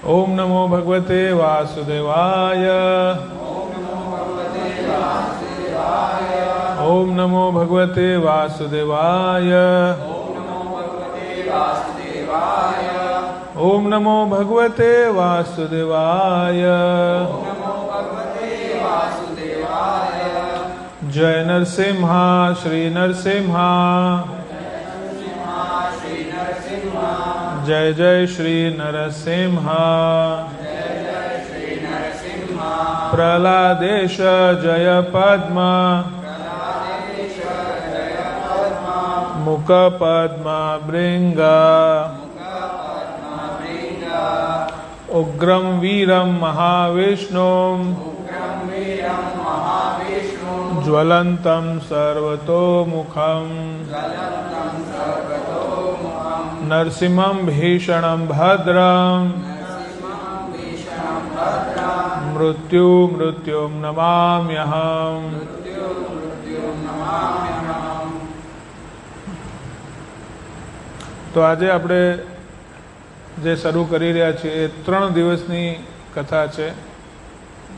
ओम नमो भगवते वासुदेवाय। ओम नमो भगवते वासुदेवाय। ओम नमो भगवते वासुदेवाय। जय नरसिम्हा श्री नरसिम्हा। जय जय श्री नरसिम्हा। प्रहलादेश जय पद्म। मुख पद्म भृंग। उग्रं वीरं महाविष्णुं। ज्वलन्तं सर्वतोमुखं। नरसिंहं भीषणं भद्रं। मृत्युं नमाम्यहम्। તો આજે આપણે જે શરૂ કરી રહ્યા છીએ એ 3 દિવસની કથા છે,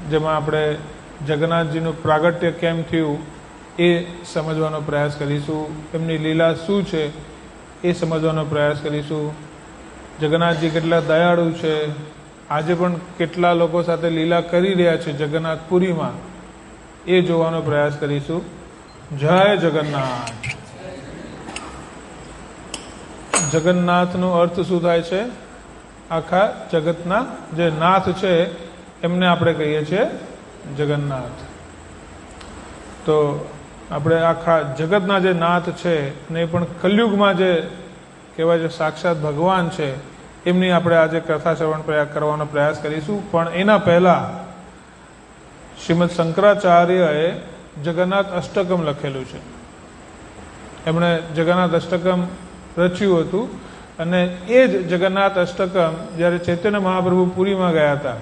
જેમાં આપણે જગન્નાથજીનું પ્રાગટ્ય કેમ થયું એ સમજવાનો પ્રયાસ કરીશું. એમની લીલા શું છે એ સમજવાનો પ્રયાસ કરીશું. જગન્નાથજી કેટલા દયાળુ છે, આજે પણ કેટલા લોકો સાથે લીલા કરી રહ્યા છે જગન્નાથપુરીમાં, એ જોવાનો પ્રયાસ કરીશું. જય જગન્નાથ. જગન્નાથનો અર્થ શું થાય છે? આખા જગતના જે નાથ છે એમને આપણે કહીએ છીએ જગન્નાથ. તો આપણે આખા જગતના જે નાથ છે ને એ પણ કલયુગમાં જે કહેવાય છે સાક્ષાત ભગવાન છે, એમની આપણે આજે કથા શ્રવણ કરવાનો પ્રયાસ કરીશું. પણ એના પહેલાં શ્રીમદ શંકરાચાર્યએ જગન્નાથ અષ્ટકમ લખેલું છે. એમણે જગન્નાથ અષ્ટકમ રચ્યું હતું અને એ જ જગન્નાથ અષ્ટકમ જ્યારે ચૈતન્ય મહાપ્રભુ પુરીમાં ગયા હતા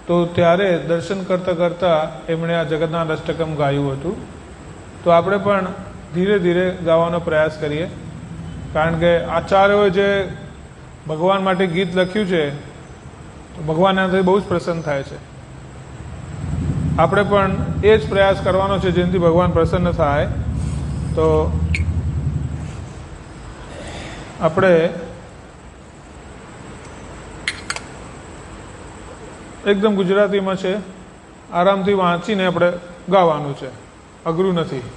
તો ત્યારે દર્શન કરતાં કરતાં એમણે આ જગન્નાથ અષ્ટકમ ગાયું હતું. તો આપણે પણ ધીરે ધીરે ગાવાનો પ્રયાસ કરીએ, કારણ કે આચાર્યોએ જે ભગવાન માટે ગીત લખ્યું છે તો ભગવાન એનાથી બહુ જ પ્રસન્ન થાય છે. આપણે પણ એ જ પ્રયાસ કરવાનો છે જેનાથી ભગવાન પ્રસન્ન થાય. તો આપણે એકદમ ગુજરાતીમાં છે, આરામથી વાંચીને આપણે ગાવાનું છે, અઘરું નથી.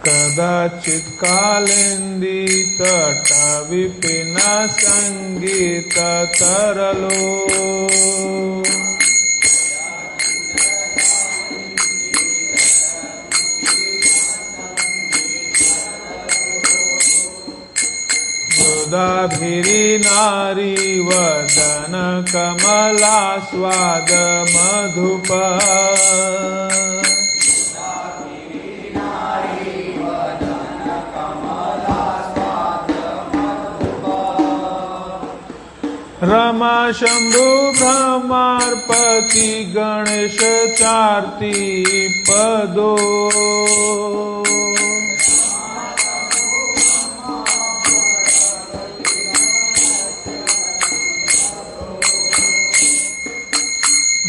કદાચિત કાલિંદી તટ વિપિના સંગીત તરલો. મૃદાભિરી નારી વદન કમલાસ્વાદ મધુપ. રમા શંભુ બ્રહ્માર્પતિ ગણેશ ચારતી પદો.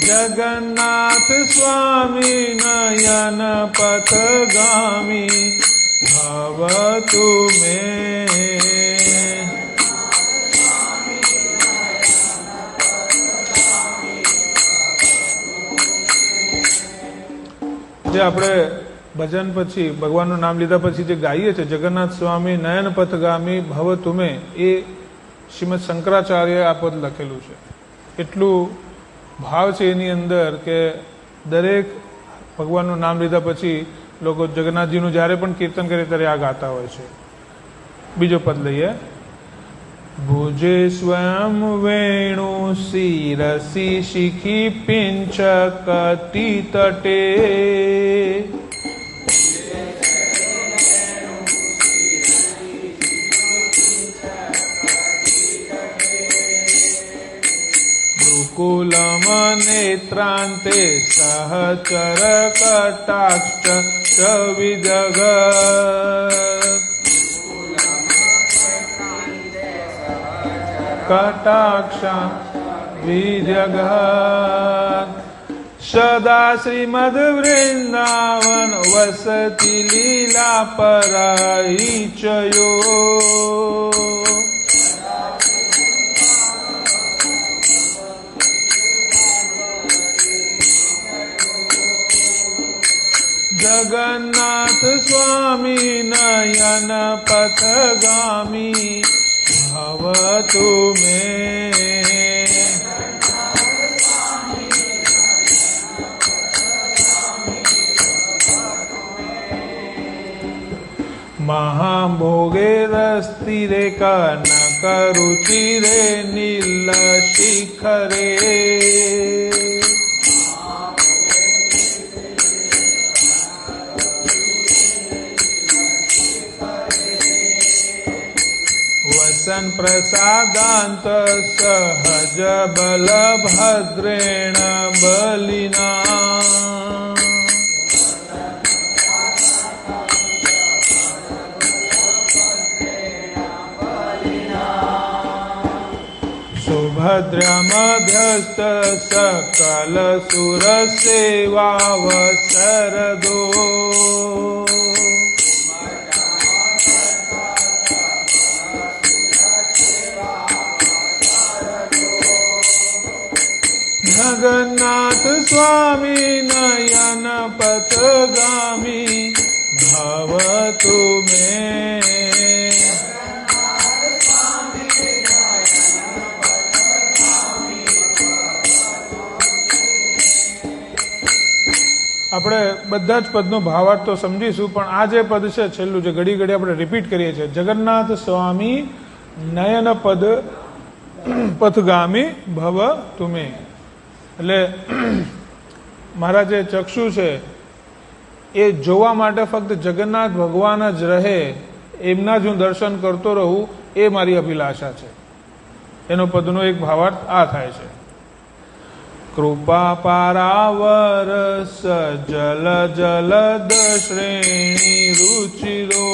જગન્નાથ સ્વામી નયન પથગામી ભવતુ મે. જે આપણે ભજન પછી ભગવાનનું નામ લીધા પછી જે ગાઈએ છીએ જગન્નાથ સ્વામી નયન પથગામી ભવતુ મે, એ શ્રીમદ શંકરાચાર્યએ આ પદ લખેલું છે. એટલું ભાવ છે એની અંદર કે દરેક ભગવાનનું નામ લીધા પછી લોકો જગન્નાથજીનું જ્યારે પણ કીર્તન કરે ત્યારે આ ગાતા હોય છે. બીજો પદ લઈએ. ભુજે સ્વયં વેણુ શિરસી શિખી પિંચ કટી તટે. કુલમ નેત્રાંતે સહચર કટાક્ષ વિજગ. कटाक्षा विद्यगत सदा श्रीमद वृंदावन वसति लीला पराईचयो जगन्नाथ स्वामी नयन पथगामी भवतु मे महाभोगेरस्थिरे कनकरुचिरे नीलशिखरे वसन प्रसादांत सहज बलभद्रेण बलिना सुभद्रमध्यस्थ सकल सुर सेवावसरदो जगन्नाथ स्वामी नयन पथगामी भवतु मे આપણે બધા જ પદનો ભાવાર્થ તો સમજીશું, પણ આ જે પદ છે છેલ્લું જે ઘડી ઘડી આપણે રિપીટ કરીએ છીએ, જગન્નાથ સ્વામી નયન પદ પથગામી ભવ તુમે, એટલે મારા જે ચક્ષુ છે એ જોવા માટે ફક્ત જગન્નાથ ભગવાન જ રહે, એમના જ હું દર્શન કરતો રહું, એ મારી અભિલાષા છે. એનો પદનો એક ભાવાર્થ આ થાય છે. કૃપા પારાવરસ જલ જલદ શ્રેણી રુચિરો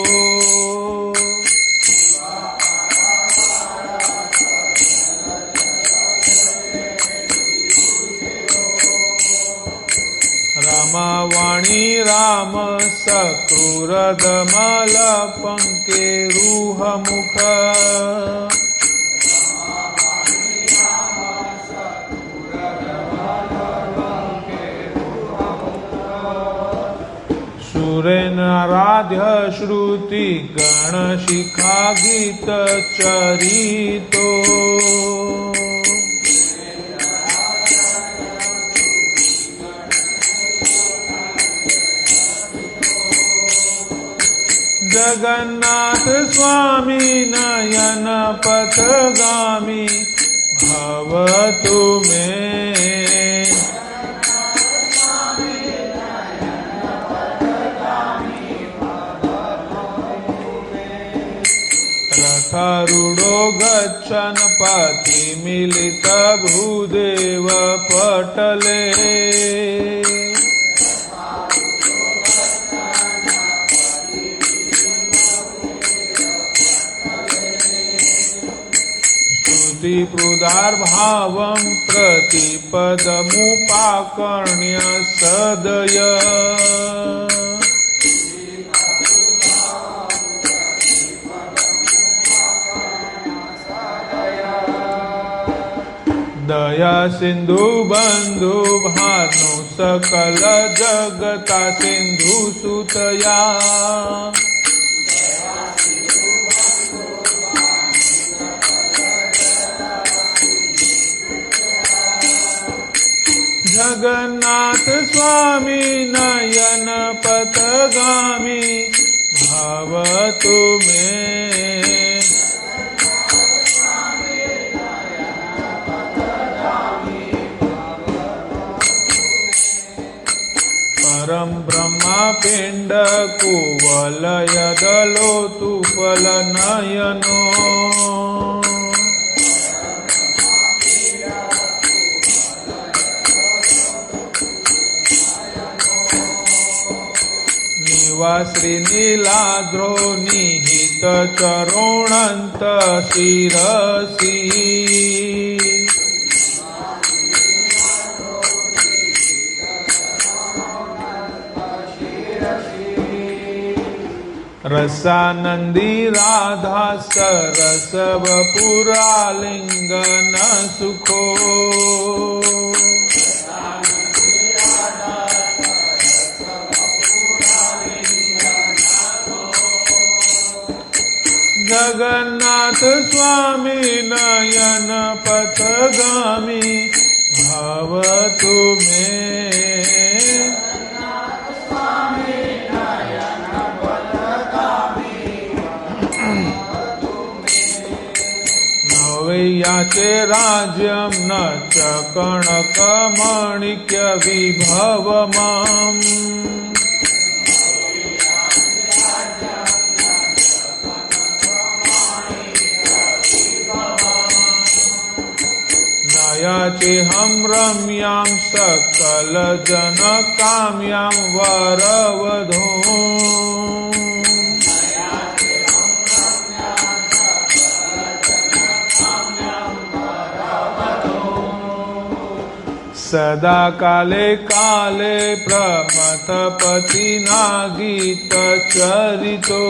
રામાવાણી રામ સક્રુરદમલ પંકે રૂહમુખ સુરેન્દ્રાધ્ય શ્રુતિ ગણ શિખા ગીત ચરિતો जगन्नाथ स्वामी नयन पथगामी भवतु मे रथारूढ़ो गच्छन् पथि मिलित भूदेव पटले प्रुदार्भावं प्रतिपदमुपाकर्ण्य सदय दया सिंधु बंधु भानु सकल जगता सिंधु सुतया जगन्नाथ स्वामी नयन पथगामी भवतु मे परम ब्रह्मा पिंड कुवलय दलोतु फल नयनो श्रीनीलाग्रो निहित चरोणंत शिरसी રસાનંદી રાધા સરસ વપુરાલિંગન સુખો જગન્નાથ સ્વામી નયન પથગામી ભવતુ મે નવૈયાચે રાજ્યમ ન ચ કણક મણિક્ય વિભવમામ નયાચેહમ રમ્યામ સકલ જન કામ્યામ વરવધો સદા કાલે કાલે પ્રમથપતિના ગીત ચરિતો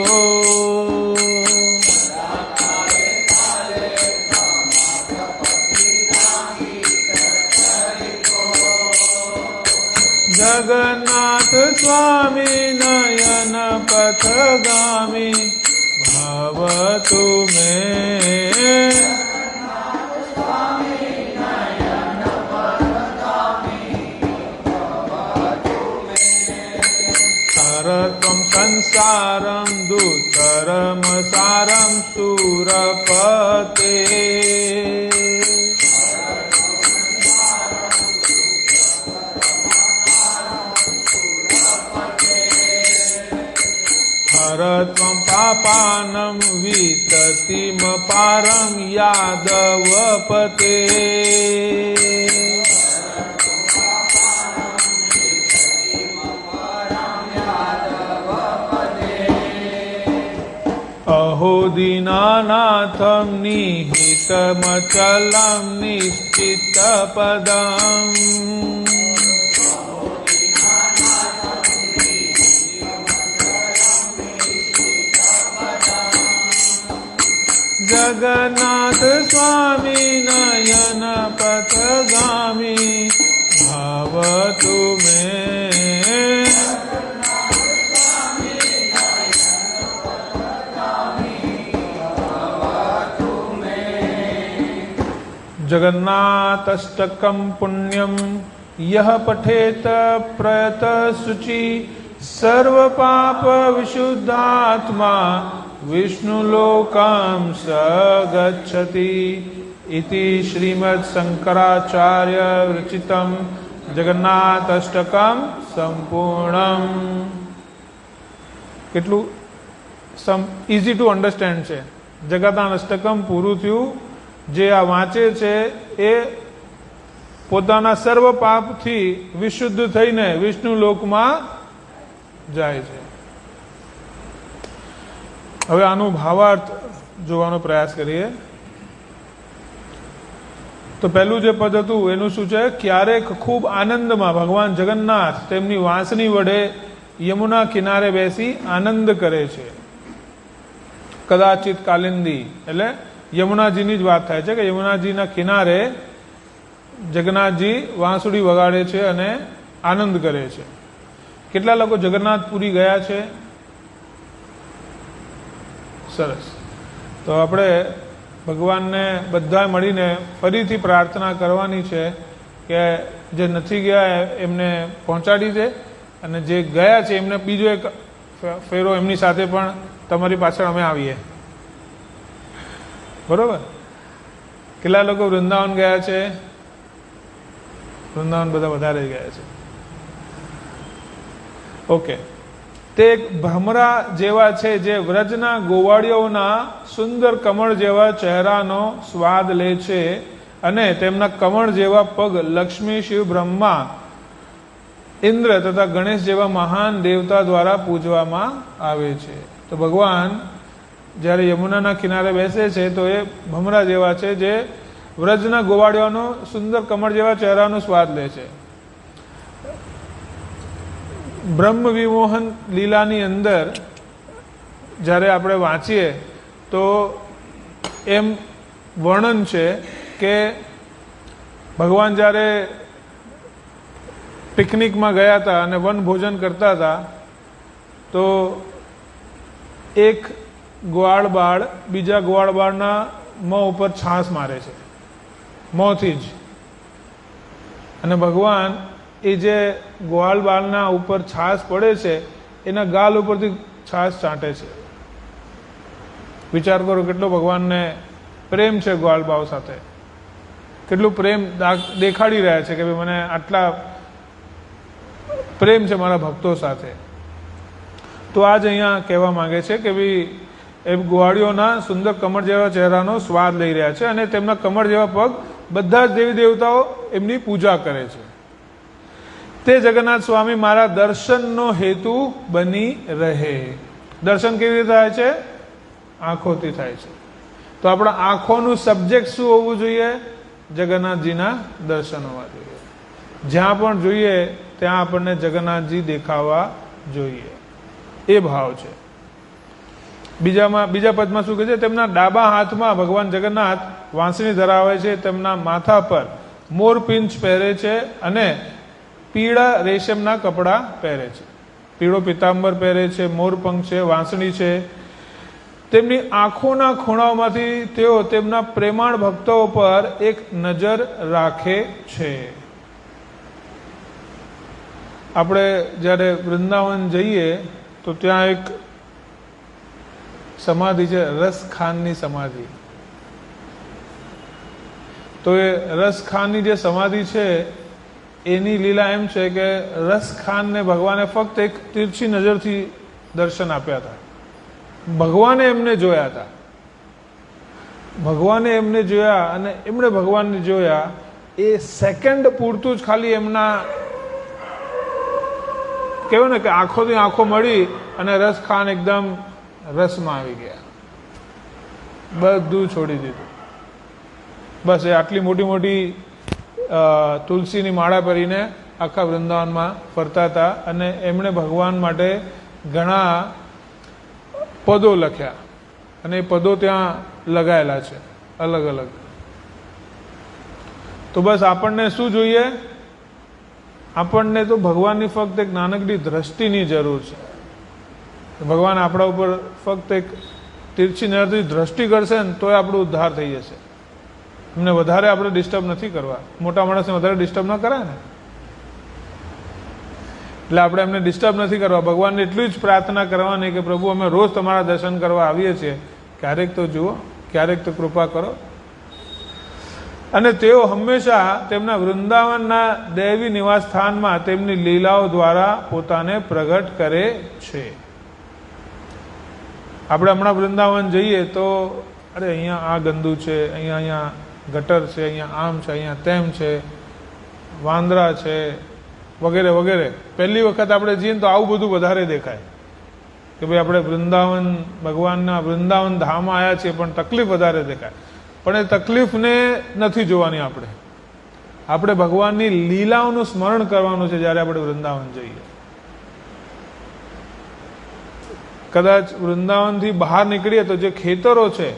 જગન્નાથ સ્વામી નયન પથગામી ભવતુ મે હરત્વં સંસારમ દુતરમ સારમ સુરપતે હરત્વં પાપાનમ વિતતિમ પારમ યાદવપતે અહો દીનાનાથમ નિહિતમચલમ નિશ્ચિતપદમ જગન્નાથ સ્વામી નયન પથગામી ભવતુ મે જગન્નાથષ્ટકમ પુણ્યમ યહ પઠેત પ્રયત શુચિ સર્વ પાપ વિશુદ્ધાત્મા વિષ્ણુલોકામ સ ગચ્છતિ ઇતિ શ્રીમદ શંકરાચાર્ય વિરચિતમ જગન્નાથષ્ટકમ સંપૂર્ણમ. કેટલું ઇઝી ટુ અન્ડરસ્ટેન્ડ છે. જગન્નાથષ્ટકમ પૂરું થયું. જે આ વાંચે છે એ પોતાના સર્વ પાપથી વિશુદ્ધ થઈને વિષ્ણુ લોકમાં જાય છે. હવે આનું ભાવાર્થ જોવાનો પ્રયાસ કરીએ. તો પહેલું જે પદ હતું એનું શું છે? ક્યારેક ખૂબ આનંદમાં ભગવાન જગન્નાથ તેમની વાંસની વડે યમુના કિનારે બેસી આનંદ કરે છે. કદાચિત કાલિંદી એટલે યમુનાજીની જ વાત થાય છે કે યમુનાજીના કિનારે જગન્નાથજી વાંસુડી વગાડે છે અને આનંદ કરે છે. કેટલા લોકો જગન્નાથપુરી ગયા છે? સરસ. તો આપણે ભગવાનને બધા મળીને ફરીથી પ્રાર્થના કરવાની છે કે જે નથી ગયા એમને પહોંચાડી દે અને જે ગયા છે એમને બીજો એક ફેરો એમની સાથે પણ તમારી પાછળ અમે આવીએ. બરોબર? કેટલા લોકો વૃંદાવન ગયા છે? વૃંદાવન બધા વધારે ગયા છે. ઓકે. તે એક ભમરા જેવા છે જે વ્રજના ગોવાળીઓના સુંદર કમળ જેવા ચહેરાનો સ્વાદ લે છે અને તેમના કમળ જેવા પગ લક્ષ્મી, શિવ, બ્રહ્મા, ઇન્દ્ર તથા ગણેશ જેવા મહાન દેવતા દ્વારા પૂજવામાં આવે છે. તો ભગવાન જ્યારે યમુનાના કિનારે બેસે છે તો એ ભમરા જેવા છે જે વ્રજના ગોવાળીઓનો સુંદર કમળ જેવા ચહેરાનો સ્વાદ લે છે. બ્રહ્મ વિમોહન લીલાની અંદર જ્યારે આપણે વાંચીએ તો એમ વર્ણન છે કે ભગવાન જ્યારે પિકનિકમાં ગયા હતા અને વનભોજન કરતા હતા તો એક ગ્વાળ બાળ બીજા ગ્વાળ બાળના મોં ઉપર છાસ મારે છે, મોંથી જ. અને ભગવાન એ જે ગ્વાળ બાળના ઉપર છાસ પડે છે એના ગાલ ઉપરથી છાસ ચાટે છે. વિચાર કરો કેટલો ભગવાનને પ્રેમ છે ગ્વાળ બાળ સાથે, કેટલું પ્રેમ દેખાડી રહ્યા છે કે ભાઈ મને આટલા પ્રેમ છે મારા ભક્તો સાથે. તો આ જ અહીંયા કહેવા માંગે છે કે ભાઈ એ ગોવાળીઓના સુંદર કમળ જેવા ચહેરાનો સ્વાદ લઈ રહ્યા છે અને તેમના કમળ જેવા પગ બધા જ દેવી દેવતાઓ એમની પૂજા કરે છે. તે જગન્નાથ સ્વામી મારા દર્શનનો હેતુ બની રહે. દર્શન કેવી રીતે થાય છે? આંખોથી થાય છે. તો આપણા આંખોનું સબ્જેક્ટ શું હોવું જોઈએ? જગન્નાથજીના દર્શન હોવા જોઈએ. જ્યાં પણ જોઈએ ત્યાં આપણને જગન્નાથજી દેખાવા જોઈએ, એ ભાવ છે. બીજા પદમાં શું કહે છે? તેમના ડાબા હાથમાં ભગવાન જગન્નાથ વાંસળી ધરાવે છે, તેમના માથા પર મોરપીંછ પહેરે છે અને પીળા રેશમના કપડાં પહેરે છે, પીળો પિતાંબર પહેરે છે, મોરપંખ છે, વાંસળી છે. તેમની આંખોના ખૂણાઓમાંથી તેઓ તેમના પ્રેમાળ ભક્તો પર એક નજર રાખે છે. આપણે જ્યારે વૃંદાવન જઈએ તો ત્યાં એક સમાધિ છે, રસખાનની સમાધિ. તો એ રસખાનની જે સમાધિ છે એની લીલા એમ છે કે રસખાનને ભગવાને ફક્ત એક તીરછી નજરથી દર્શન આપ્યા હતા. ભગવાને એમને જોયા હતા, ભગવાને એમને જોયા અને એમણે ભગવાનને જોયા. એ સેકન્ડ પૂરતું જ ખાલી એમના કહેવાય ને કે આંખોથી આંખો મળી અને રસખાન એકદમ રસમાં આવી ગયા, બધું છોડી દીધું. બસ એ આટલી મોટી મોટી તુલસીની માળા પહેરીને આખા વૃંદાવનમાં ફરતા હતા અને એમણે ભગવાન માટે ઘણા પદો લખ્યા અને એ પદો ત્યાં લગાયેલા છે અલગ અલગ. તો બસ આપણને શું જોઈએ? આપણને તો ભગવાનની ફક્ત એક નાનકડી દ્રષ્ટિની જરૂર છે. ભગવાન આપણા ઉપર ફક્ત એક તીરછી નજરથી દ્રષ્ટિ કરશે ને તોય આપણો ઉદ્ધાર થઈ જશે. એમને વધારે આપણે ડિસ્ટર્બ નથી કરવા. મોટા માણસને વધારે ડિસ્ટર્બ ન કરાય ને, એટલે આપણે એમને ડિસ્ટર્બ નથી કરવા. ભગવાનને એટલી જ પ્રાર્થના કરવાની કે પ્રભુ અમે રોજ તમારા દર્શન કરવા આવીએ છીએ, ક્યારેક તો જુઓ, ક્યારેક તો કૃપા કરો. અને તેઓ હંમેશા તેમના વૃંદાવનના દૈવી નિવાસ સ્થાનમાં તેમની લીલાઓ દ્વારા પોતાને પ્રગટ કરે છે. આપણે હમણાં વૃંદાવન જઈએ તો અરે અહીંયા આ ગંદુ છે, અહીંયા ગટર છે, અહીંયા આમ છે, અહીંયા તેમ છે, વાંદરા છે વગેરે વગેરે. પહેલી વખત આપણે જઈએ તો આવું બધું વધારે દેખાય કે ભાઈ આપણે વૃંદાવન ભગવાનના વૃંદાવન ધામમાં આવ્યા છીએ, પણ તકલીફ વધારે દેખાય. પણ એ તકલીફને નથી જોવાની. આપણે ભગવાનની લીલાઓનું સ્મરણ કરવાનું છે જ્યારે આપણે વૃંદાવન જઈએ. કદાચ વૃંદાવનથી બહાર નીકળીએ તો જે ખેતરો છે,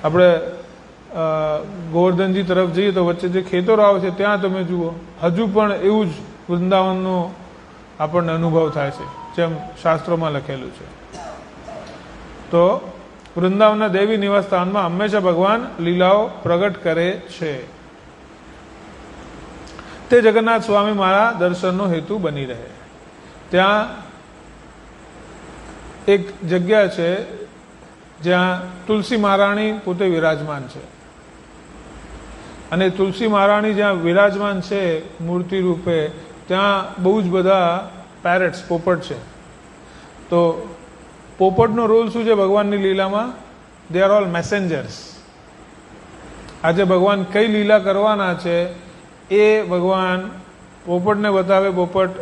આપણે ગોવર્ધનજી તરફ જઈએ તો વચ્ચે જે ખેતરો આવે છે ત્યાં તમે જુઓ, હજુ પણ એવું જ વૃંદાવનનો આપણને અનુભવ થાય છે જેમ શાસ્ત્રોમાં લખેલું છે. તો વૃંદાવનના દેવી નિવાસ સ્થાનમાં હંમેશા ભગવાન લીલાઓ પ્રગટ કરે છે. તે જગન્નાથ સ્વામી મારા દર્શનનો હેતુ બની રહે. ત્યાં એક જગ્યા છે જ્યાં તુલસી મહારાણી પોતે વિરાજમાન છે અને તુલસી મહારાણી જ્યાં વિરાજમાન છે મૂર્તિ રૂપે, ત્યાં બહુ જ બધા પેરેટ્સ, પોપટ છે. તો પોપટનો રોલ શું છે ભગવાનની લીલામાં? They are all મેસેન્જર્સ. આજે ભગવાન કઈ લીલા કરવાના છે એ ભગવાન પોપટને બતાવે, પોપટ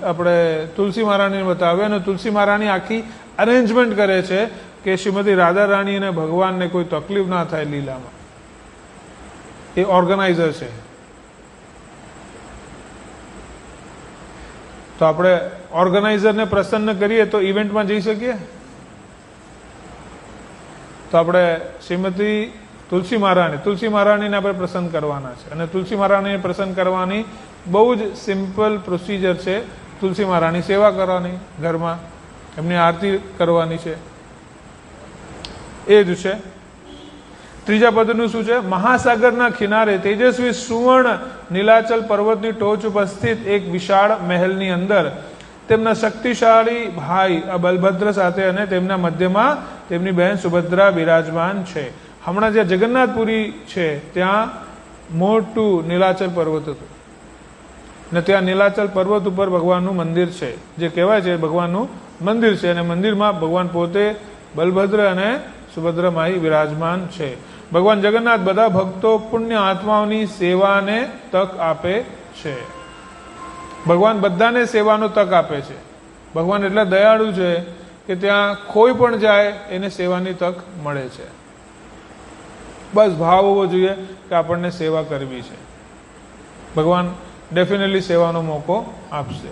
આપણે તુલસી મહારાણીને બતાવે અને તુલસી મહારાણી આખી અરેન્જમેન્ટ કરે છે કે શ્રીમતી રાધા રાણી અને ભગવાનને કોઈ તકલીફ ના થાય લીલામાં. એ ઓર્ગેનાઇઝર છે. તો આપણે ઓર્ગેનાઇઝરને પ્રસન્ન કરીએ તો ઇવેન્ટમાં જઈ શકીએ? તો આપણે શ્રીમતી તુલસી મહારાણીને આપણે પ્રસન્ન કરવાના છે. અને તુલસી મહારાણીને પ્રસન્ન કરવાની બહુ જ સિમ્પલ પ્રોસિજર છે. તુલસી મહારાણી સેવા કરવાની, ઘરમાં એમની આરતી કરવાની છે, એ જ છે. ત્રીજા પદનું શું છે? મહાસાગરના કિનારે તેજસ્વી સુવર્ણ નીલાચલ પર્વતની ટોચ ઉપર સ્થિત એક વિશાળ મહેલની અંદર તેમના શક્તિશાળી ભાઈ બલભદ્ર સાથે અને તેમના મધ્યમાં તેમની બહેન સુભદ્રા બિરાજમાન છે. હમણાં જ્યાં જગન્નાથપુરી છે ત્યાં મોટું નીલાચલ પર્વત હતું, ને ત્યાં નીલાચલ પર્વત ઉપર ભગવાનનું મંદિર છે, જે કહેવાય છે ભગવાનનું મંદિર છે. અને મંદિરમાં ભગવાન પોતે બલભદ્ર અને સુભદ્રા માઈ વિરાજમાન છે. ભગવાન જગન્નાથ બધા ભક્તો પુણ્ય આત્માઓની સેવાને તક આપે છે. ભગવાન બધાને સેવાનો તક આપે છે. ભગવાન એટલા દયાળુ છે કે ત્યાં કોઈ પણ જાય એને સેવાની તક મળે છે. બસ ભાવ હોવો જોઈએ કે આપણને સેવા કરવી છે. ભગવાન ડેફિનેટલી સેવાનો મોકો આપશે.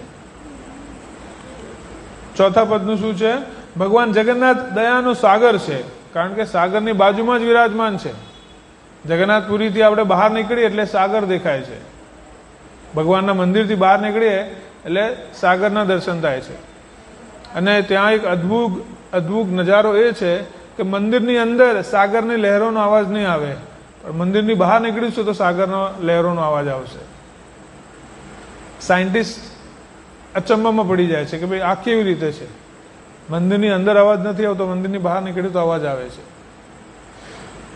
ચોથા પદનું શું છે? ભગવાન જગન્નાથ દયાનો સાગર છે, કારણ કે સાગરની બાજુમાં જ વિરાજમાન છે. જગન્નાથપુરીથી આપણે બહાર નીકળીએ એટલે સાગર દેખાય છે. ભગવાનના મંદિરથી બહાર નીકળીએ એટલે સાગરના દર્શન થાય છે. અને ત્યાં એક અદ્ભુત નજારો એ છે કે મંદિરની અંદર સાગરની લહેરોનો અવાજ નહીં આવે, પણ મંદિરની બહાર નીકળીશું તો સાગરનો લહેરોનો અવાજ આવશે. સાયન્ટિસ્ટ અચંબામાં પડી જાય છે કે ભાઈ આ કેવી રીતે છે? મંદિરની અંદર અવાજ નથી આવતો, મંદિરની બહાર નીકળ્યું તો અવાજ આવે છે.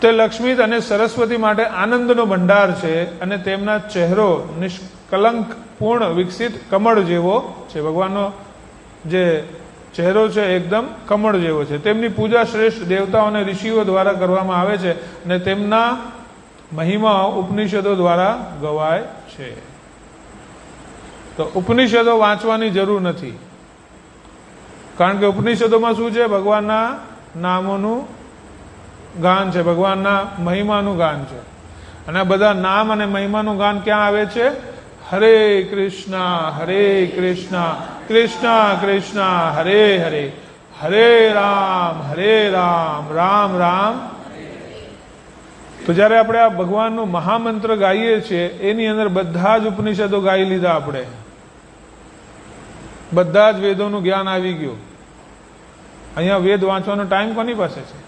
તે લક્ષ્મી અને સરસ્વતી માટે આનંદનો ભંડાર છે અને તેમના ચહેરો નિષ્કલંક પૂર્ણ વિકસિત કમળ જેવો છે. ભગવાનનો જે ચહેરો છે એકદમ કમળ જેવો છે. તેમની પૂજા શ્રેષ્ઠ દેવતાઓ અને ઋષિઓ દ્વારા કરવામાં આવે છે અને તેમના મહિમા ઉપનિષદો દ્વારા ગવાય છે. તો ઉપનિષદો વાંચવાની જરૂર નથી, કારણ કે ઉપનિષદોમાં શું છે? ભગવાનના નામોનું ગાન છે, ભગવાનના મહિમાનું ગાન છે. અને આ બધા નામ અને મહિમાનું ગાન ક્યાં આવે છે? હરે કૃષ્ણ કૃષ્ણ કૃષ્ણ હરે હરે, હરે રામ રામ રામ. તો જ્યારે આપણે આ ભગવાનનું મહામંત્ર ગાઈએ છીએ એની અંદર બધા જ ઉપનિષદો ગાઈ લીધા. આપણે બધા જ વેદોનું જ્ઞાન આવી ગયું. અહીંયા વેદ વાંચવાનો ટાઈમ કોની પાસે છે?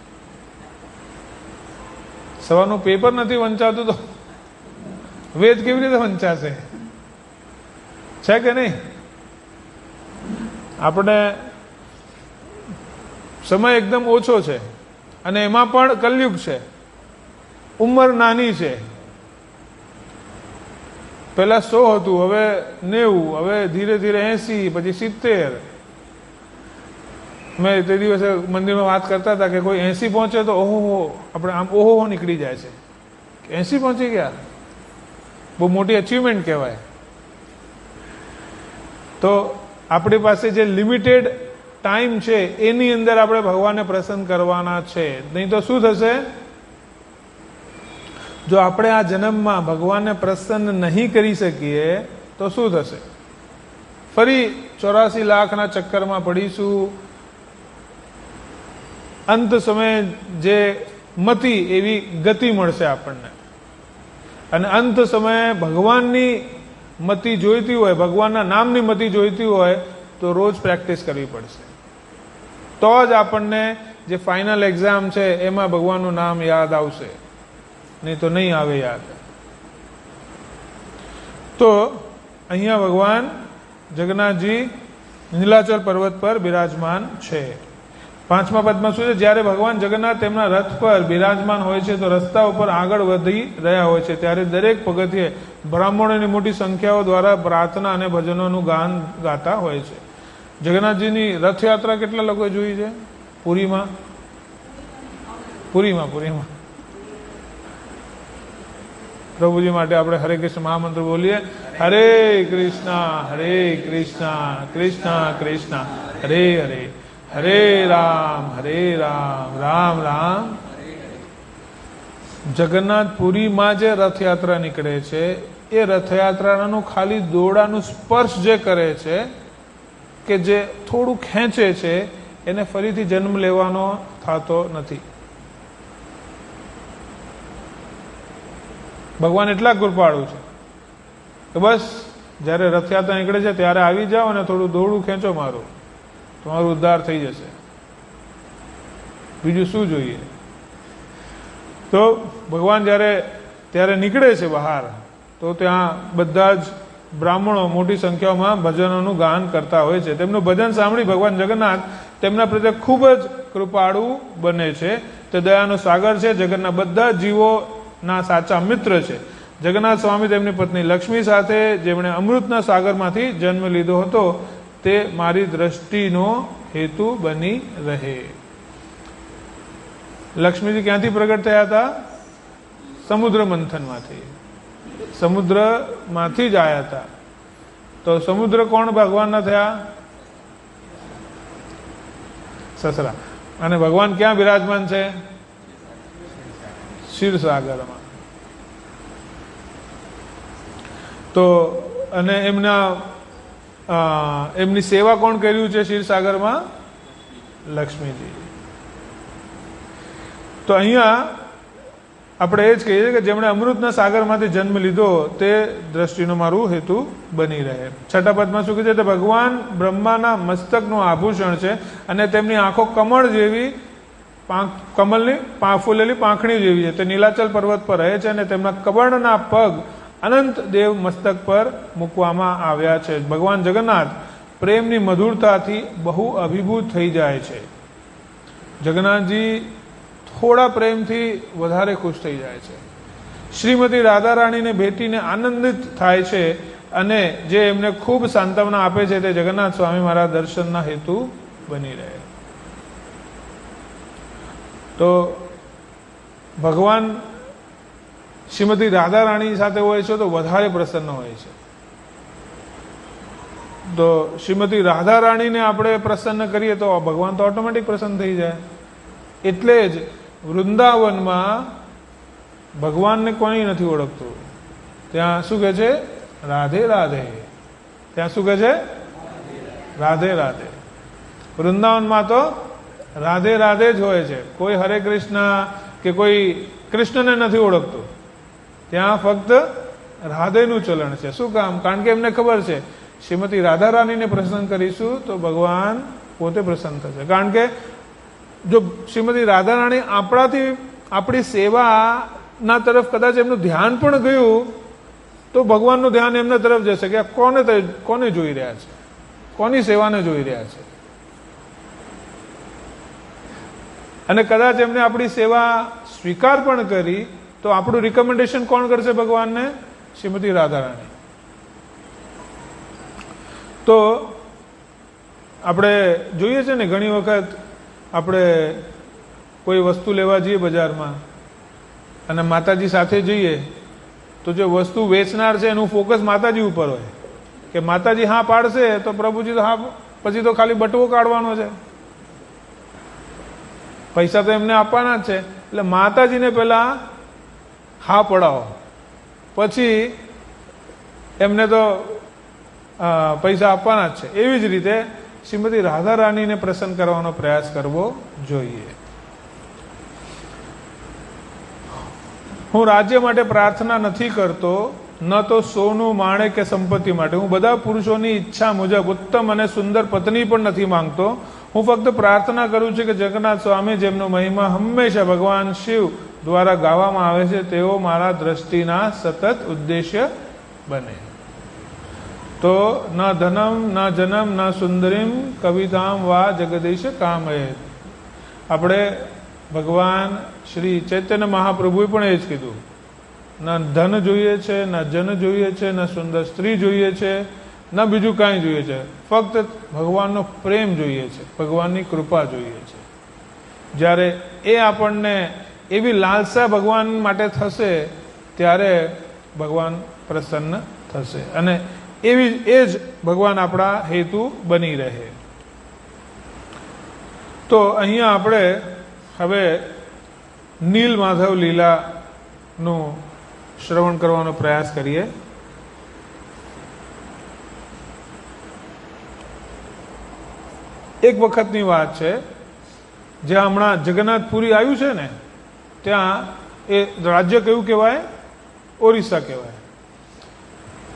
સવારનું પેપર નથી વંચાતું તો વેદ કેવી રીતે વંચાશે? છે કે નહીં? આપણે સમય એકદમ ઓછો છે અને એમાં પણ કલયુગ છે, ઉંમર નાની છે. પહેલા 100 હતું, હવે 90, હવે ધીરે ધીરે 80, પછી 70. મેં તે દિવસે મંદિરમાં વાત કરતા હતા કે કોઈ 80 પહોંચે તો ઓહો, આપણે આમ ઓહો નીકળી જાય છે. 80 પહોંચી ગયા, બહુ મોટી અચીવમેન્ટ કહેવાય. તો આપણી પાસે જે લિમિટેડ ટાઈમ છે એની અંદર આપણે ભગવાનને પ્રસન્ન કરવાના છે. નહીં તો શું થશે? જો આપણે આ જન્મમાં ભગવાનને પ્રસન્ન નહીં કરી શકીએ તો શું થશે? ફરી 84 લાખના ચક્કરમાં પડીશું. અંત સમયે જે મતિ એવી ગતિ મળશે આપણને, અને અંત સમયે ભગવાનની મતિ જોઈતી હોય, ભગવાનના નામની મતિ જોઈતી હોય તો રોજ પ્રેક્ટિસ કરવી પડશે. તો જ આપણને જે ફાઇનલ એક્ઝામ છે એમાં ભગવાનનું નામ યાદ આવશે, નહીં તો નહીં આવે યાદ. તો અહીંયા ભગવાન જગન્નાથજી નીલાચલ પર્વત પર બિરાજમાન છે. 5મા પદમાં શું છે? જ્યારે ભગવાન જગન્નાથ તેમના રથ પર બિરાજમાન હોય છે તો રસ્તા ઉપર આગળ વધી રહ્યા હોય છે, ત્યારે દરેક પગથિયે બ્રાહ્મણોની મોટી સંખ્યાઓ દ્વારા પ્રાર્થના અને ભજનોનું ગાન ગાતા હોય છે. જગન્નાથજીની રથયાત્રા કેટલા લોકોએ જોઈ છે? પુરીમાં પ્રભુજી માટે આપણે હરે કૃષ્ણ મહામંત્ર બોલીએ. હરે કૃષ્ણ કૃષ્ણ કૃષ્ણ હરે હરે, હરે રામ રામ રામ. જગન્નાથપુરીમાં જે રથયાત્રા નીકળે છે એ રથયાત્રાનું ખાલી દોરડાનું સ્પર્શ જે કરે છે, કે જે થોડું ખેંચે છે, એને ફરીથી જન્મ લેવાનો થતો નથી. ભગવાન એટલા કૃપાળુ છે કે બસ જ્યારે રથયાત્રા નીકળે છે ત્યારે આવી જાઓ અને થોડું દોરડું ખેંચો મારું, તમારું ઉદ્ધાર થઈ જશે, બીજું શું જોઈએ. તો ભગવાન ત્યારે નીકળે છે બહાર, તો ત્યાં બધા જ બ્રાહ્મણો મોટી સંખ્યામાં ભજનોનું ગાન કરતા હોય છે. તેમનું ભજન સાંભળી ભગવાન જગન્નાથ તેમના પ્રત્યે ખૂબ જ કૃપાળુ બને છે. તે દયાનો સાગર છે, જગતના બધા જીવોના સાચા મિત્ર છે. જગન્નાથ સ્વામી તેમની પત્ની લક્ષ્મી સાથે જેમણે અમૃતના સાગરમાંથી જન્મ લીધો હતો તે મારી દ્રષ્ટિનો હેતુ બની રહે. લક્ષ્મીજી ક્યાંથી પ્રગટ થયા હતા? સમુદ્ર મંથનમાંથી, સમુદ્રમાંથી જ આવ્યા હતા. તો સમુદ્ર કોણ ભગવાનના થયા? સસરા. અને ભગવાન ક્યાં બિરાજમાન છે? ક્ષીરસાગરમાં. તો અને એમની સેવા કોણ કર્યું છે ક્ષીરસાગરમાં? લક્ષ્મીજી. તો અહીંયા આપણે એ જ કહીએ કે જેમણે અમૃતના સાગરમાંથી જન્મ લીધો તે દ્રષ્ટિનો મારું હેતુ બની રહે. છઠ્ઠા પદમાં શું કહે છે? ભગવાન બ્રહ્માના મસ્તકનું આભૂષણ છે અને તેમની આંખો કમળ જેવી, કમળની ફૂલેલી પાંખડી જેવી છે. તે નીલાચલ પર્વત પર રહે છે અને તેમના કબળના પગ અનંત દેવ મસ્તક પર મૂકવામાં આવ્યા છે. ભગવાન જગન્નાથ પ્રેમની મધુરતાથી બહુ અભિભૂત થઈ જાય છે. જગન્નાથજી થોડા પ્રેમથી વધારે ખુશ થઈ જાય છે. શ્રીમતી રાધા રાણીને ભેટીને આનંદિત થાય છે અને જે એમને ખૂબ સાંત્વના આપે છે તે જગન્નાથ સ્વામી મારા દર્શનના હેતુ બની રહે. તો ભગવાન શ્રીમતી રાધા રાણી સાથે હોય છે તો વધારે પ્રસન્ન હોય છે. તો શ્રીમતી રાધા રાણીને આપણે પ્રસન્ન કરીએ તો ભગવાન તો ઓટોમેટિક પ્રસન્ન થઈ જાય. એટલે જ વૃંદાવનમાં ભગવાનને કોઈ નથી ઓળખતું. ત્યાં શું કહે છે? રાધે રાધે. ત્યાં શું કહે છે? રાધે રાધે. વૃંદાવનમાં તો રાધે રાધે જ હોય છે. કોઈ હરે કૃષ્ણ કે કોઈ કૃષ્ણને નથી ઓળખતું. ત્યાં ફક્ત રાધેનું ચલણ છે. શું કામ? કારણ કે એમને ખબર છે શ્રીમતી રાધા રાણીને પ્રસન્ન કરીશું તો ભગવાન પોતે પ્રસન્ન થશે. કારણ કે જો શ્રીમતી રાધા રાણી આપણી સેવાના તરફ કદાચ એમનું ધ્યાન પણ ગયું તો ભગવાનનું ધ્યાન એમના તરફ જશે કે કોને જોઈ રહ્યા છે, કોની સેવાને જોઈ રહ્યા છે. અને કદાચ એમને આપણી સેવા સ્વીકાર પણ કરી તો આપણું રિકમેન્ડેશન કોણ કરશે ભગવાનને? શ્રીમતી રાધા રાણી. તો આપણે જોઈએ છે ને ઘણી વખત આપણે કોઈ વસ્તુ લેવા જઈએ બજારમાં અને માતાજી સાથે જઈએ તો જે વસ્તુ વેચનાર છે એનું ફોકસ માતાજી ઉપર હોય કે માતાજી હા પાડશે તો પ્રભુજી તો હા, પછી તો ખાલી બટવો કાઢવાનો છે, પૈસા તો એમને આપવાના જ છે. એટલે માતાજીને પહેલા હા પડાવો, પછી એમને તો પૈસા આપવાના જ છે. એવી જ રીતે શ્રીમતી રાધા રાણીને પ્રસન્ન કરવાનો પ્રયાસ કરવો જોઈએ. હું રાજ્ય માટે પ્રાર્થના નથી કરતો, ન તો સોનું માણેક કે સંપત્તિ માટે. હું બધા પુરુષોની ઈચ્છા મુજબ ઉત્તમ અને સુંદર પત્ની પણ નથી માંગતો. હું ફક્ત પ્રાર્થના કરું છું કે જગન્નાથ સ્વામી જેમનો મહિમા હંમેશા ભગવાન શિવ દ્વારા ગાવામાં આવે છે તેઓ મારા દ્રષ્ટિના સતત ઉદ્દેશ્ય બને. તો ન ધનમ ન જનમ ન સુંદરીમ કવિતામ વા જગદીશ કામયે. આપણે ભગવાન શ્રી ચૈતન્ય મહાપ્રભુએ પણ એ જ કીધું, ન ધન જોઈએ છે, ન જન જોઈએ છે, ન સુંદર સ્ત્રી જોઈએ છે, ન બીજું કાંઈ જોઈએ છે. ફક્ત ભગવાનનો પ્રેમ જોઈએ છે, ભગવાનની કૃપા જોઈએ છે. જ્યારે એ આપણને એવી લાલસા ભગવાન માટે થશે ત્યારે ભગવાન પ્રસન્ન થશે અને એ જ ભગવાન આપણા હેતુ બની રહે. તો અહીંયા આપણે હવે નીલ માધવ લીલાનું શ્રવણ કરવાનો પ્રયાસ કરીએ. એક વખતની વાત છે, જ્યાં હમણાં જગન્નાથપુરી આવ્યું છે ને, ત્યાં એ રાજ્ય કયું કહેવાય? ઓરિસ્સા કહેવાય.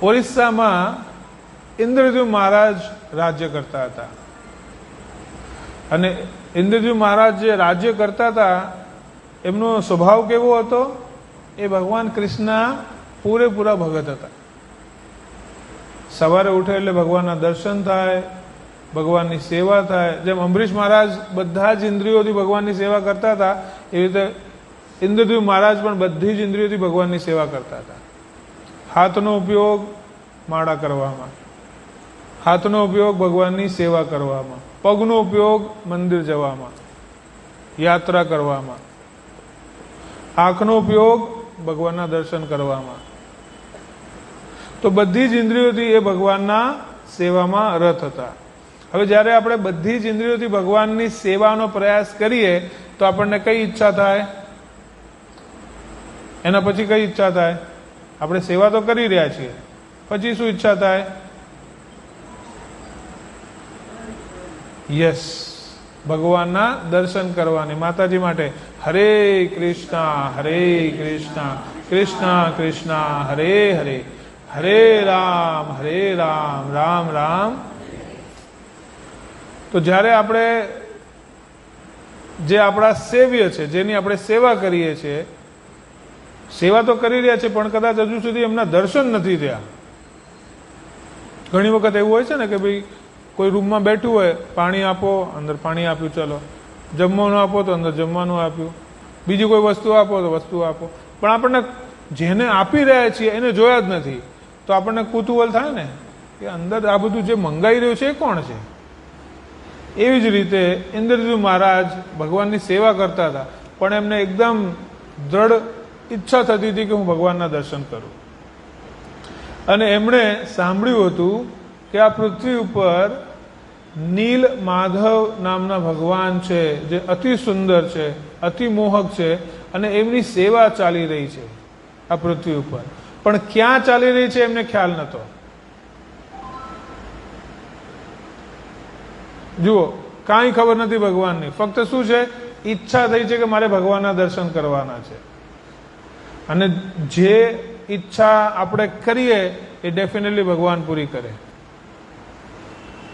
ઓરિસ્સામાં ઇન્દ્રદ્યુમ્ન મહારાજ રાજ્ય કરતા હતા. અને ઇન્દ્રદ્યુમ્ન મહારાજ જે રાજ્ય કરતા હતા એમનો સ્વભાવ કેવો હતો? એ ભગવાન કૃષ્ણના પૂરેપૂરા ભગત હતા. સવારે ઉઠે એટલે ભગવાનના દર્શન થાય, ભગવાનની સેવા થાય. જેમ અંબરીશ મહારાજ બધા જ ઇન્દ્રિયોથી ભગવાનની સેવા કરતા હતા, એવી રીતે ઇન્દ્રદ્યુમ્ન મહારાજ પણ બધી જ ઇન્દ્રિયોથી ભગવાનની સેવા કરતા હતા. હાથનો ઉપયોગ માળા કરવામાં, હાથનો ઉપયોગ ભગવાનની સેવા કરવામાં, પગનો ઉપયોગ મંદિર જવામાં, યાત્રા કરવામાં, આંખનો ઉપયોગ ભગવાનના દર્શન કરવામાં. તો બધી જ ઇન્દ્રિયોથી એ ભગવાનના સેવામાં રત હતા. હવે જ્યારે આપણે બધી જ ઇન્દ્રિયોથી ભગવાનની સેવાનો પ્રયાસ કરીએ તો આપણને કઈ ઈચ્છા થાય? એના પછી કઈ ઈચ્છા થાય? આપણે સેવા તો કરી રહ્યા છીએ, પછી શું ઈચ્છા થાય? યસ, ભગવાનના દર્શન કરવાની. માતાજી માટે હરે કૃષ્ણ કૃષ્ણ કૃષ્ણ હરે હરે, હરે રામ રામ રામ. તો જ્યારે આપણે જે આપણા સેવ્ય છે, જેની આપણે સેવા કરીએ છીએ, સેવા તો કરી રહ્યા છે પણ કદાચ હજુ સુધી એમના દર્શન નથી થયા. ઘણી વખત એવું હોય છે ને કે ભાઈ કોઈ રૂમમાં બેઠું હોય, પાણી આપો, અંદર પાણી આપ્યું, ચલો જમવાનું આપો તો અંદર જમવાનું આપ્યું, બીજી કોઈ વસ્તુ આપો તો વસ્તુ આપો, પણ આપણને જેને આપી રહ્યા છીએ એને જોયા જ નથી. તો આપણને કુતૂહલ થાય ને કે અંદર આ બધું જે મંગાઈ રહ્યું છે એ કોણ છે? એવી જ રીતે ઇન્દ્રદ્યુમ્ન મહારાજ ભગવાનની સેવા કરતા હતા, પણ એમને એકદમ દ્રઢ ઈચ્છા થતી હતી કે હું ભગવાનના દર્શન કરું. અને એમણે સાંભળ્યું હતું કે આ પૃથ્વી ઉપર નીલ માધવ નામના ભગવાન છે, જે અતિ સુંદર છે, અતિ મોહક છે, અને એમની સેવા ચાલી રહી છે આ પૃથ્વી ઉપર. પણ ક્યાં ચાલી રહી છે એમને ખ્યાલ નહોતો. જુઓ, કાંઈ ખબર નથી ભગવાનની, ફક્ત શું છે? ઈચ્છા થઈ છે કે મારે ભગવાનના દર્શન કરવાના છે. અને જે ઈચ્છા આપણે કરીએ એ ડેફિનેટલી ભગવાન પૂરી કરે.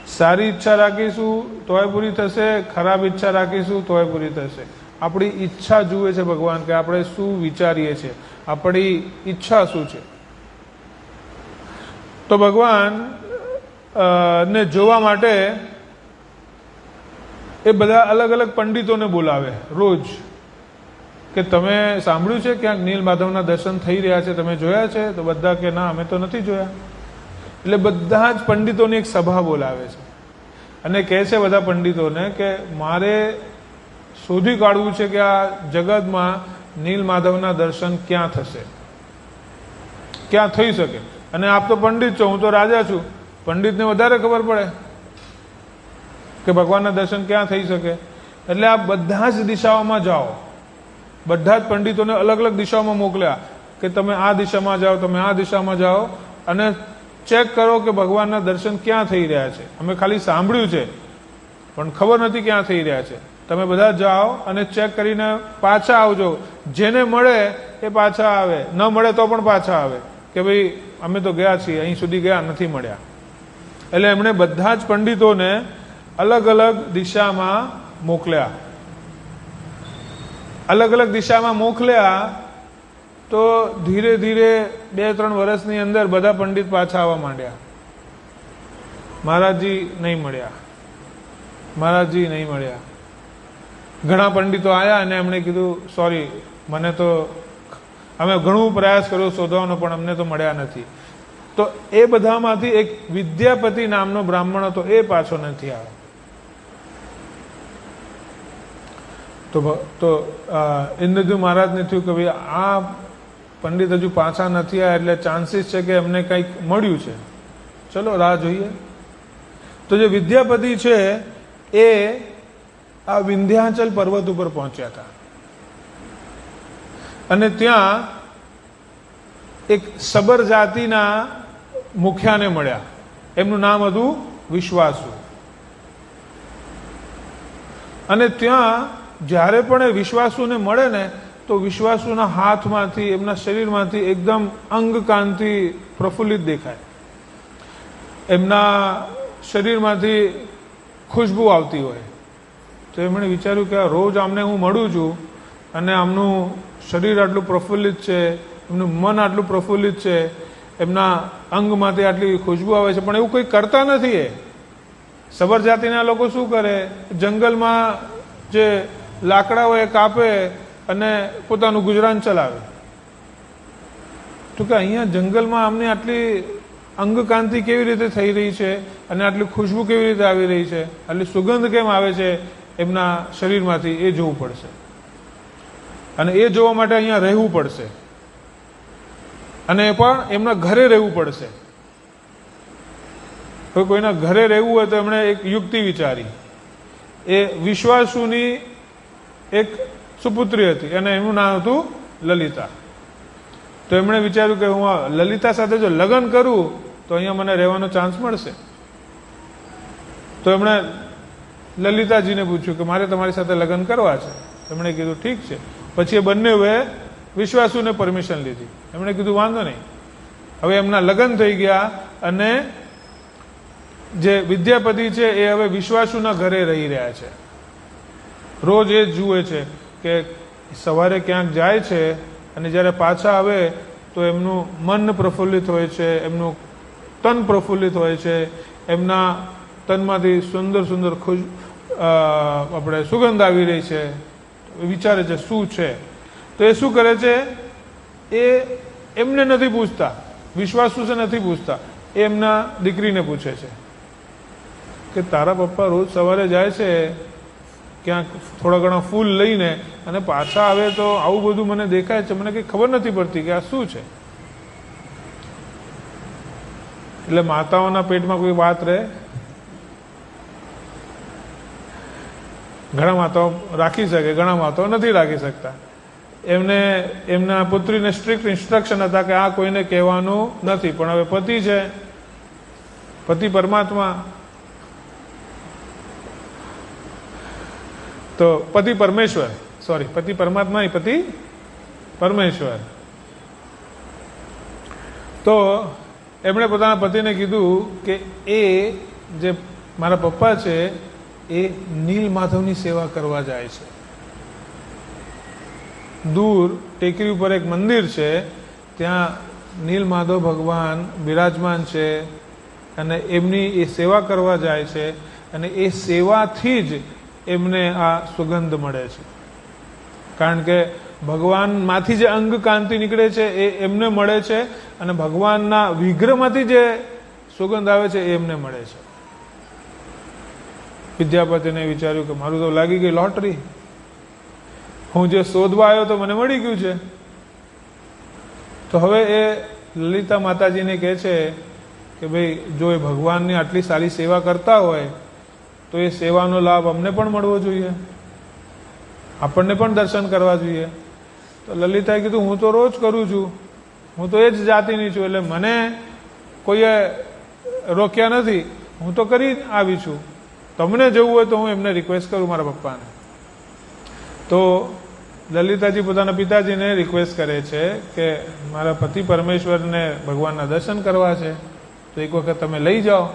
સારી ઈચ્છા રાખીશું તોય પૂરી થશે, ખરાબ ઈચ્છા રાખીશું તોય પૂરી થશે. આપણી ઈચ્છા જુએ છે ભગવાન કે આપણે શું વિચારીએ છીએ, આપણી ઈચ્છા શું છે. તો ભગવાન ને જોવા માટે એ બધા અલગ અલગ પંડિતોને બોલાવે રોજ, કે તમે સાંભળ્યું છે ક્યાંક નીલ માધવના દર્શન થઈ રહ્યા છે, તમે જોયા છે? તો બધા કે ના, અમે તો નથી જોયા. એટલે બધા જ પંડિતોની એક સભા બોલાવે છે અને કહે છે બધા પંડિતોને કે મારે શોધી કાઢવું છે કે આ જગતમાં નીલ માધવના દર્શન ક્યાં થશે, ક્યાં થઈ શકે. અને આપ તો પંડિત છો, હું તો રાજા છું, પંડિતને વધારે ખબર પડે કે ભગવાનના દર્શન ક્યાં થઈ શકે. એટલે આ બધા જ દિશાઓમાં જાઓ. બધા જ પંડિતોને અલગ અલગ દિશાઓમાં મોકલ્યા કે તમે આ દિશામાં જાઓ, તમે આ દિશામાં જાઓ અને ચેક કરો કે ભગવાનના દર્શન ક્યાં થઈ રહ્યા છે. અમે ખાલી સાંભળ્યું છે પણ ખબર નથી ક્યાં થઈ રહ્યા છે. તમે બધા જાઓ અને ચેક કરીને પાછા આવજો. જેને મળે એ પાછા આવે, ન મળે તો પણ પાછા આવે કે ભાઈ અમે તો ગયા છીએ, અહીં સુધી ગયા, નથી મળ્યા. એટલે એમણે બધા જ પંડિતોને અલગ અલગ દિશામાં મોકલ્યા. અલગ અલગ દિશામાં મોકલ્યા તો ધીરે ધીરે 2-3 વર્ષની અંદર બધા પંડિત પાછા આવવા માંડ્યા. મહારાજજી નહીં મળ્યા, મહારાજજી નહીં મળ્યા. ઘણા પંડિતો આવ્યા અને એમણે કીધું સોરી, મને તો અમે ઘણું પ્રયાસ કર્યો શોધવાનો પણ અમને તો મળ્યા નથી. તો એ બધામાંથી એક વિદ્યાપતિ નામનો બ્રાહ્મણ હતો, એ પાછો નથી આવ્યો. તો ઇન્દ્રદ્યુમ્ન મહારાજને થયું કે ભાઈ આ પંડિત હજુ પાછા નથી આવ્યા એટલે ચાન્સીસ છે કે એમને કંઈક મળ્યું છે, ચલો રાહ જોઈએ. તો જે વિદ્યાપતિ છે એ આ વિંધ્યાચલ પર્વત ઉપર પહોંચ્યા હતા અને ત્યાં એક સબર જાતિના મુખિયાને મળ્યા. એમનું નામ હતું વિશ્વાસુ. અને ત્યાં જ્યારે પણ એ વિશ્વાસુને મળે ને તો વિશ્વાસુના હાથમાંથી, એમના શરીરમાંથી એકદમ અંગ કાંતિ પ્રફુલ્લિત દેખાય, એમના શરીરમાંથી ખુશ્બુ આવતી હોય. તો એમણે વિચાર્યું કે રોજ આમને હું મળું છું અને આમનું શરીર આટલું પ્રફુલ્લિત છે, એમનું મન આટલું પ્રફુલ્લિત છે, એમના અંગમાંથી આટલી ખુશ્બુ આવે છે, પણ એવું કંઈ કરતા નથી. એ સબર જાતિના લોકો શું કરે, જંગલમાં જે લાકડા હોય એ કાપે અને પોતાનું ગુજરાન ચલાવે. તો કે અહીંયા જંગલમાં અમને આટલી અંગકાંતિ કેવી રીતે થઈ રહી છે અને આટલી ખુશ્બુ કેવી રીતે આવી રહી છે, આટલી સુગંધ કેમ આવે છે એમના શરીરમાંથી, એ જોવું પડશે. અને એ જોવા માટે અહીંયા રહેવું પડશે, અને એ પણ એમના ઘરે રહેવું પડશે. કોઈના ઘરે રહેવું હોય તો એમણે એક યુક્તિ વિચારી. એ વિશ્વાસુની એક સુપુત્રી હતી અને એનું નામ હતું લલિતા. તો એમણે વિચાર્યું કે હું આ લલિતા સાથે જો લગ્ન કરું તો અહીંયા મને રહેવાનો ચાન્સ મળશે. તો એમણે લલિતાજીને પૂછ્યું કે મારે તમારી સાથે લગ્ન કરવા છે. એમણે કીધું ઠીક છે. પછી એ બંનેએ વિશ્વાસુને પરમિશન લીધી. એમણે કીધું વાંધો નહીં. હવે એમના લગ્ન થઈ ગયા અને જે વિદ્યાપતિ છે એ હવે વિશ્વાસુના ઘરે રહી રહ્યા છે. રોજ એ જ જુએ છે કે સવારે ક્યાંક જાય છે અને જ્યારે પાછા આવે તો એમનું મન પ્રફુલ્લિત હોય છે, એમનું તન પ્રફુલ્લિત હોય છે, એમના તનમાંથી સુંદર સુંદર આપણે સુગંધ આવી રહી છે. વિચારે છે શું છે. તો એ શું કરે છે, એ એમને નથી પૂછતા, વિશ્વાસુ છે નથી પૂછતા, એ એમના દીકરીને પૂછે છે કે તારા પપ્પા રોજ સવારે જાય છે ક્યાંક થોડા ઘણા ફૂલ લઈને અને પાછા આવે તો આવું બધું મને દેખાય છે, મને કંઈ ખબર નથી પડતી કે આ શું છે. એટલે માતાઓના પેટમાં કોઈ વાત રહે? ઘણા માતાઓ રાખી શકે, ઘણા માતાઓ નથી રાખી શકતા. એમને એમના પુત્રીને સ્ટ્રિક્ટ ઇન્સ્ટ્રક્શન હતા કે આ કોઈને કહેવાનું નથી. પણ હવે પતિ છે, પતિ પરમાત્મા, તો પતિ પરમેશ્વર, સોરી પતિ પરમાત્મા નહીં, પતિ પરમેશ્વર. તો એમણે પોતાના પતિને કીધું કે એ જે મારા પપ્પા છે એ નીલમાધવની સેવા કરવા જાય છે. દૂર ટેકરી ઉપર એક મંદિર છે, ત્યાં નીલમાધવ ભગવાન બિરાજમાન છે અને એમની એ સેવા કરવા જાય છે અને એ સેવાથી જ એમને આ સુગંધ મળે છે. કારણ કે ભગવાનમાંથી જે અંગ કાંતિ નીકળે છે એ એમને મળે છે અને ભગવાનના વિગ્રહમાંથી જે સુગંધ આવે છે એ એમને મળે છે. વિદ્યાપતિને વિચાર્યું કે મારું તો લાગી ગઈ લોટરી, હું જે શોધવા આવ્યો તો મને મળી ગયું છે. તો હવે એ લલિતા માતાજીને કહે છે કે ભાઈ જો એ ભગવાનની આટલી સારી સેવા કરતા હોય તો એ સેવાનો લાભ અમને પણ મળવો જોઈએ, આપણને પણ દર્શન કરવા જોઈએ. તો લલિતાએ કીધું હું તો રોજ કરું છું, હું તો એ જ જાતિની છું, એટલે મને કોઈએ રોક્યા નથી, હું તો કરી આવી છું. તમને જવું હોય તો હું એમને રિક્વેસ્ટ કરું મારા પપ્પાને. તો લલિતાજી પોતાના પિતાજીને રિક્વેસ્ટ કરે છે કે મારા પતિ પરમેશ્વરને ભગવાનના દર્શન કરવા છે, તો એક વખત તમે લઈ જાઓ.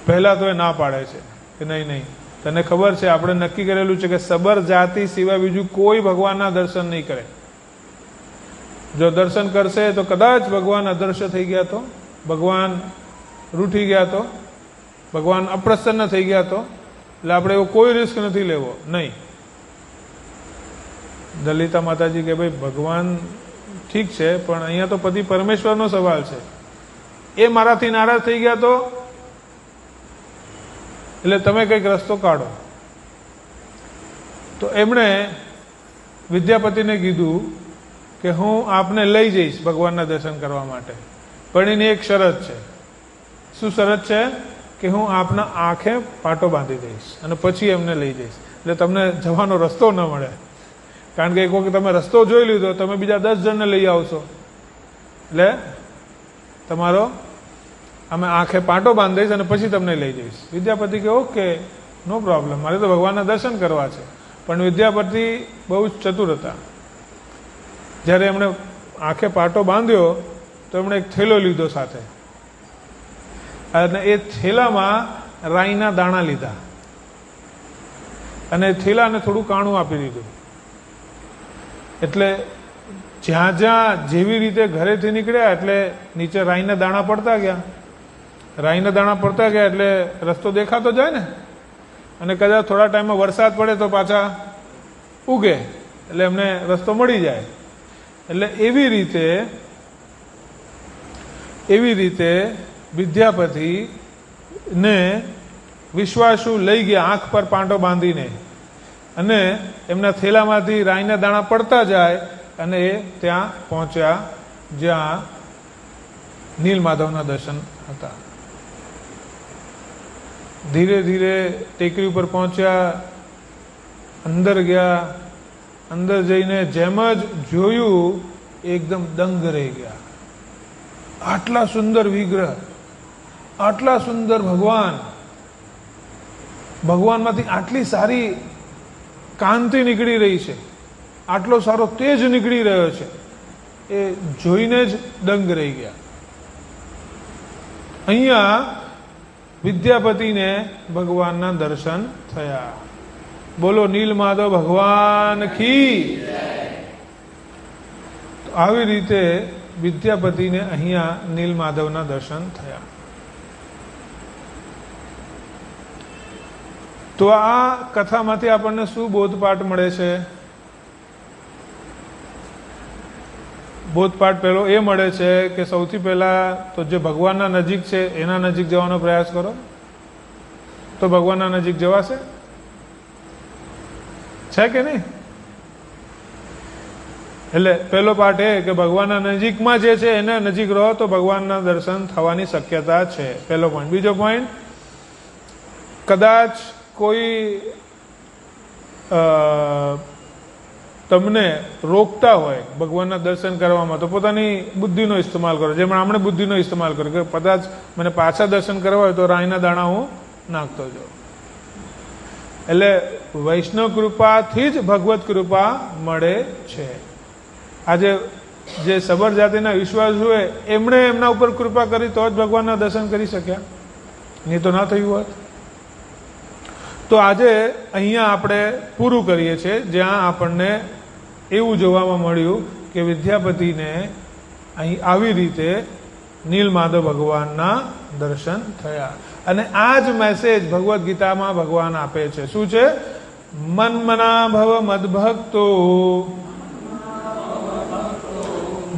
પહેલા તો એ ના પાડે છે કે નહીં નહીં, તને ખબર છે આપણે નક્કી કરેલું છે કે સબર જાતિ સિવાય બીજું કોઈ ભગવાનના દર્શન નહીં કરે. જો દર્શન કરશે તો કદાચ ભગવાન અદૃશ્ય થઈ ગયા તો, ભગવાન રૂઠી ગયા તો, ભગવાન અપ્રસન્ન થઈ ગયા તો, એટલે આપણે એવો કોઈ રિસ્ક નથી લેવો. નહીં. લલિતા માતાજી કે ભાઈ ભગવાન ઠીક છે પણ અહીંયા તો પતિ પરમેશ્વરનો સવાલ છે, એ મારાથી નારાજ થઈ ગયા તો, એટલે તમે કંઈક રસ્તો કાઢો. તો એમણે વિદ્યાપતિને કીધું કે હું આપને લઈ જઈશ ભગવાનના દર્શન કરવા માટે, પણ એની એક શરત છે. શું શરત છે? કે હું આપના આંખે પાટો બાંધી દઈશ અને પછી એમને લઈ જઈશ, એટલે તમને જવાનો રસ્તો ન મળે. કારણ કે એક વખત તમે રસ્તો જોઈ લીધો, તમે બીજા 10 જણને લઈ આવશો, એટલે તમારો અમે આંખે પાટો બાંધી દઈશ અને પછી તમને લઈ જઈશ. વિદ્યાપતિ કે ઓકે નો પ્રોબ્લેમ, મારે તો ભગવાનના દર્શન કરવા છે. પણ વિદ્યાપતિ બહુ જ ચતુર હતા. જ્યારે એમણે આંખે પાટો બાંધ્યો તો એમણે એક થેલો લીધો સાથે, અને એ થેલામાં રાઈના દાણા લીધા અને થેલાને થોડું કાણું આપી દીધું. એટલે જ્યાં જ્યાં જેવી રીતે ઘરેથી નીકળ્યા એટલે નીચે રાઈના દાણા પડતા ગયા. રાઈના દાણા પડતા ગયા એટલે રસ્તો દેખાતો જાય ને, અને કદાચ થોડા ટાઈમમાં વરસાદ પડે તો પાછા ઉગે એટલે એમને રસ્તો મળી જાય. એટલે એવી રીતે વિદ્યાપતિને વિશ્વાસુ લઈ ગયા આંખ પર પાંટો બાંધીને, અને એમના થેલામાંથી રાઈના દાણા પડતા જાય અને એ ત્યાં પહોંચ્યા જ્યાં નીલમાધવના દર્શન હતા. ધીરે ધીરે ટેકરી ઉપર પહોંચ્યા, અંદર ગયા. અંદર જઈને જેમ જ જોયું એકદમ દંગ રહી ગયા. આટલા સુંદર વિગ્રહ, આટલા સુંદર ભગવાનમાંથી આટલી સારી કાંતિ નીકળી રહી છે, આટલો સારો તેજ નીકળી રહ્યો છે, એ જોઈને જ દંગ રહી ગયા. અહીંયા વિદ્યાપતિને ભગવાનના દર્શન થયા. બોલો નીલમાધવ ભગવાન કી. આવી રીતે વિદ્યાપતિને અહીંયા નીલમાધવના દર્શન થયા. તો આ કથામાંથી આપણને શું બોધપાઠ મળે છે? બોધપાઠ પહેલો એ મળે છે કે સૌથી પહેલા તો જે ભગવાનના નજીક છે એના નજીક જવાનો પ્રયાસ કરો તો ભગવાનના નજીક જવાશે. છે કે નહીં? એટલે પહેલો પાઠ એ કે ભગવાનના નજીકમાં જે છે એને નજીક રહો તો ભગવાનના દર્શન થવાની શક્યતા છે. પહેલો પોઈન્ટ. બીજો પોઈન્ટ, કદાચ કોઈ તમને રોકતા હોય ભગવાનના દર્શન કરવામાં તો પોતાની બુદ્ધિનો ઇસ્તેમાલ કરો. જેમ આપણે બુદ્ધિનો ઇસ્તેમાલ કરો કે કદાચ મને પાછા દર્શન કરવા હોય તો રાઈના દાણા હું નાખતો જાઉં. એટલે વૈષ્ણવ કૃપાથી જ ભગવત કૃપા મળે છે. આજે જે સબર જાતિના વિશ્વાસ હોય એમણે એમના ઉપર કૃપા કરી તો જ ભગવાનના દર્શન કરી શક્યા, નહીં તો ના થયું હોત. તો આજે અહીંયા આપણે પૂરું કરીએ છીએ, જ્યાં આપણને એવું જોવામાં મળ્યું કે વિદ્યાપતિને અહીં આવી રીતે નીલમાધવ ભગવાનના દર્શન થયા. અને આ જ મેસેજ ભગવદ્ ગીતામાં ભગવાન આપે છે. શું છે? મન્મના ભવ મદ્ભક્તો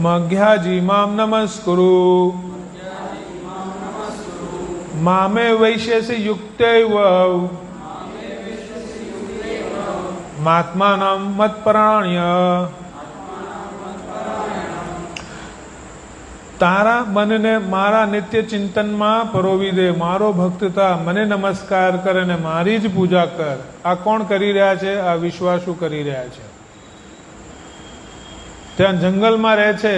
મઘ્યાજી મામ નમસ્કુરુ મામે વૈશ્યસી યુક્તૈવ મહાત્માનમ મત્પરાણ્ય. તારા મનને મારા નિત્ય ચિંતનમાં પરોવી દે, મારો ભક્ત થા, મને નમસ્કાર કર અને મારી જ પૂજા કર. આ કોણ કરી રહ્યા છે? આ વિશ્વાસુ કરી રહ્યા છે. ત્યાં જંગલમાં રહે છે,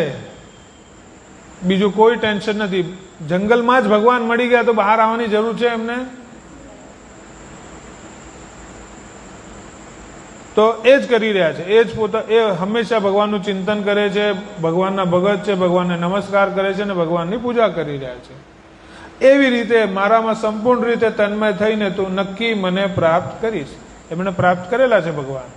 બીજું કોઈ ટેન્શન નથી. જંગલમાં જ ભગવાન મળી ગયા તો બહાર આવવાની જરૂર છે એમને? તો એ જ કરી રહ્યા છે. એ હંમેશા ભગવાનનું ચિંતન કરે છે, ભગવાનના ભગત છે, ભગવાનને નમસ્કાર કરે છે અને ભગવાનની પૂજા કરી રહ્યા છે. એવી રીતે મારામાં સંપૂર્ણ રીતે તન્મય થઈને તું નક્કી મને પ્રાપ્ત કરીશ. એમણે પ્રાપ્ત કરેલા છે ભગવાન.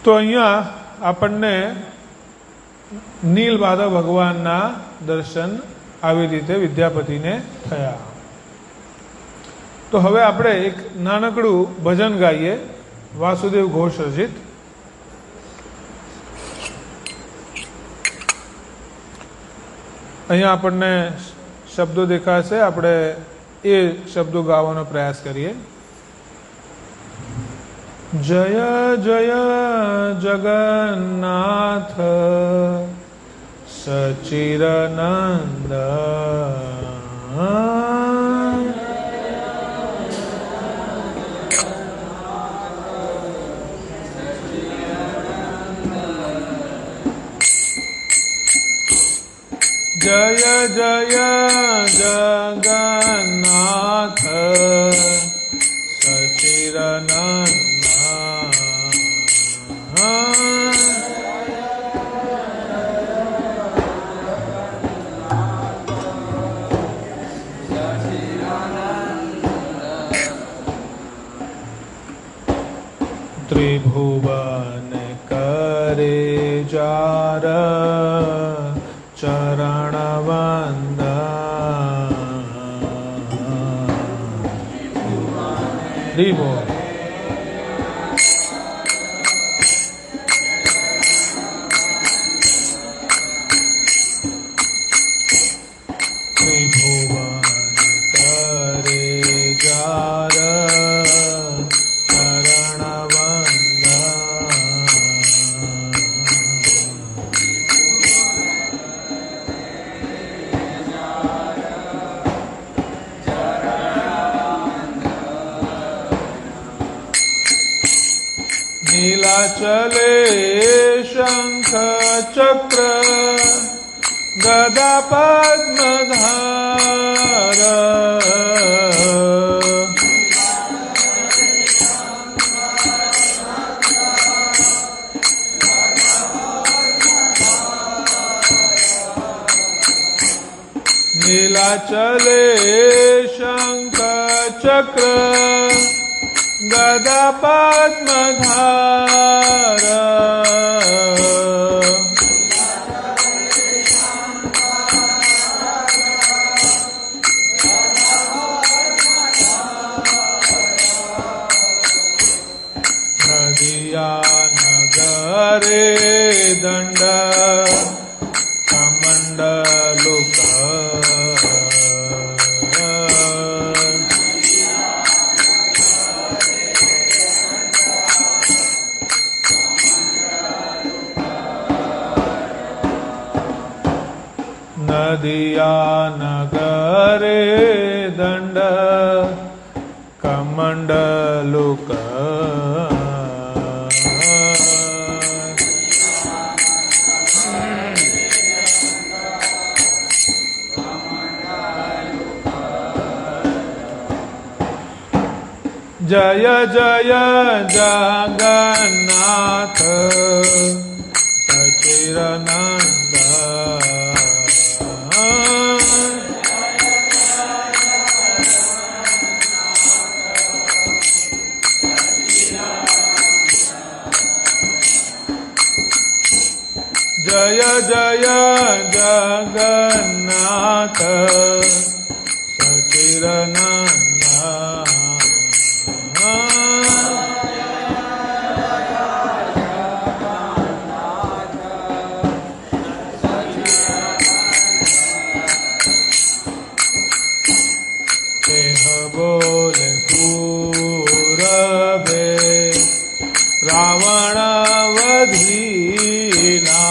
તો અહીંયા આપણને નીલમાધવ ભગવાનના દર્શન આવી રીતે વિદ્યાપતિને થયા. તો હવે આપણે એક નાનકડું ભજન ગાઈએ, વાસુદેવ ઘોષ રચિત. અહીંયા આપણને શબ્દો દેખાશે, આપણે એ શબ્દો ગાવાનો પ્રયાસ કરીએ. જય જય જગન્નાથ સચિરાનંદ. જય જય જગન્નાથ त्रिभुवन करे जार चरण वंदन त्रिभुवन नीलाचले शंख चक्र गदा पद्मधार नीलाचले शंख चक्र गदा पद्मधार नदिया नगरे दंड कमंडलुक नदिया नगरे दंड कमंडलुक जय जय जगन्नाथ सचिदानंद जय जय जगन्नाथ सचिदानंद बोले पूरबे रावण वधीला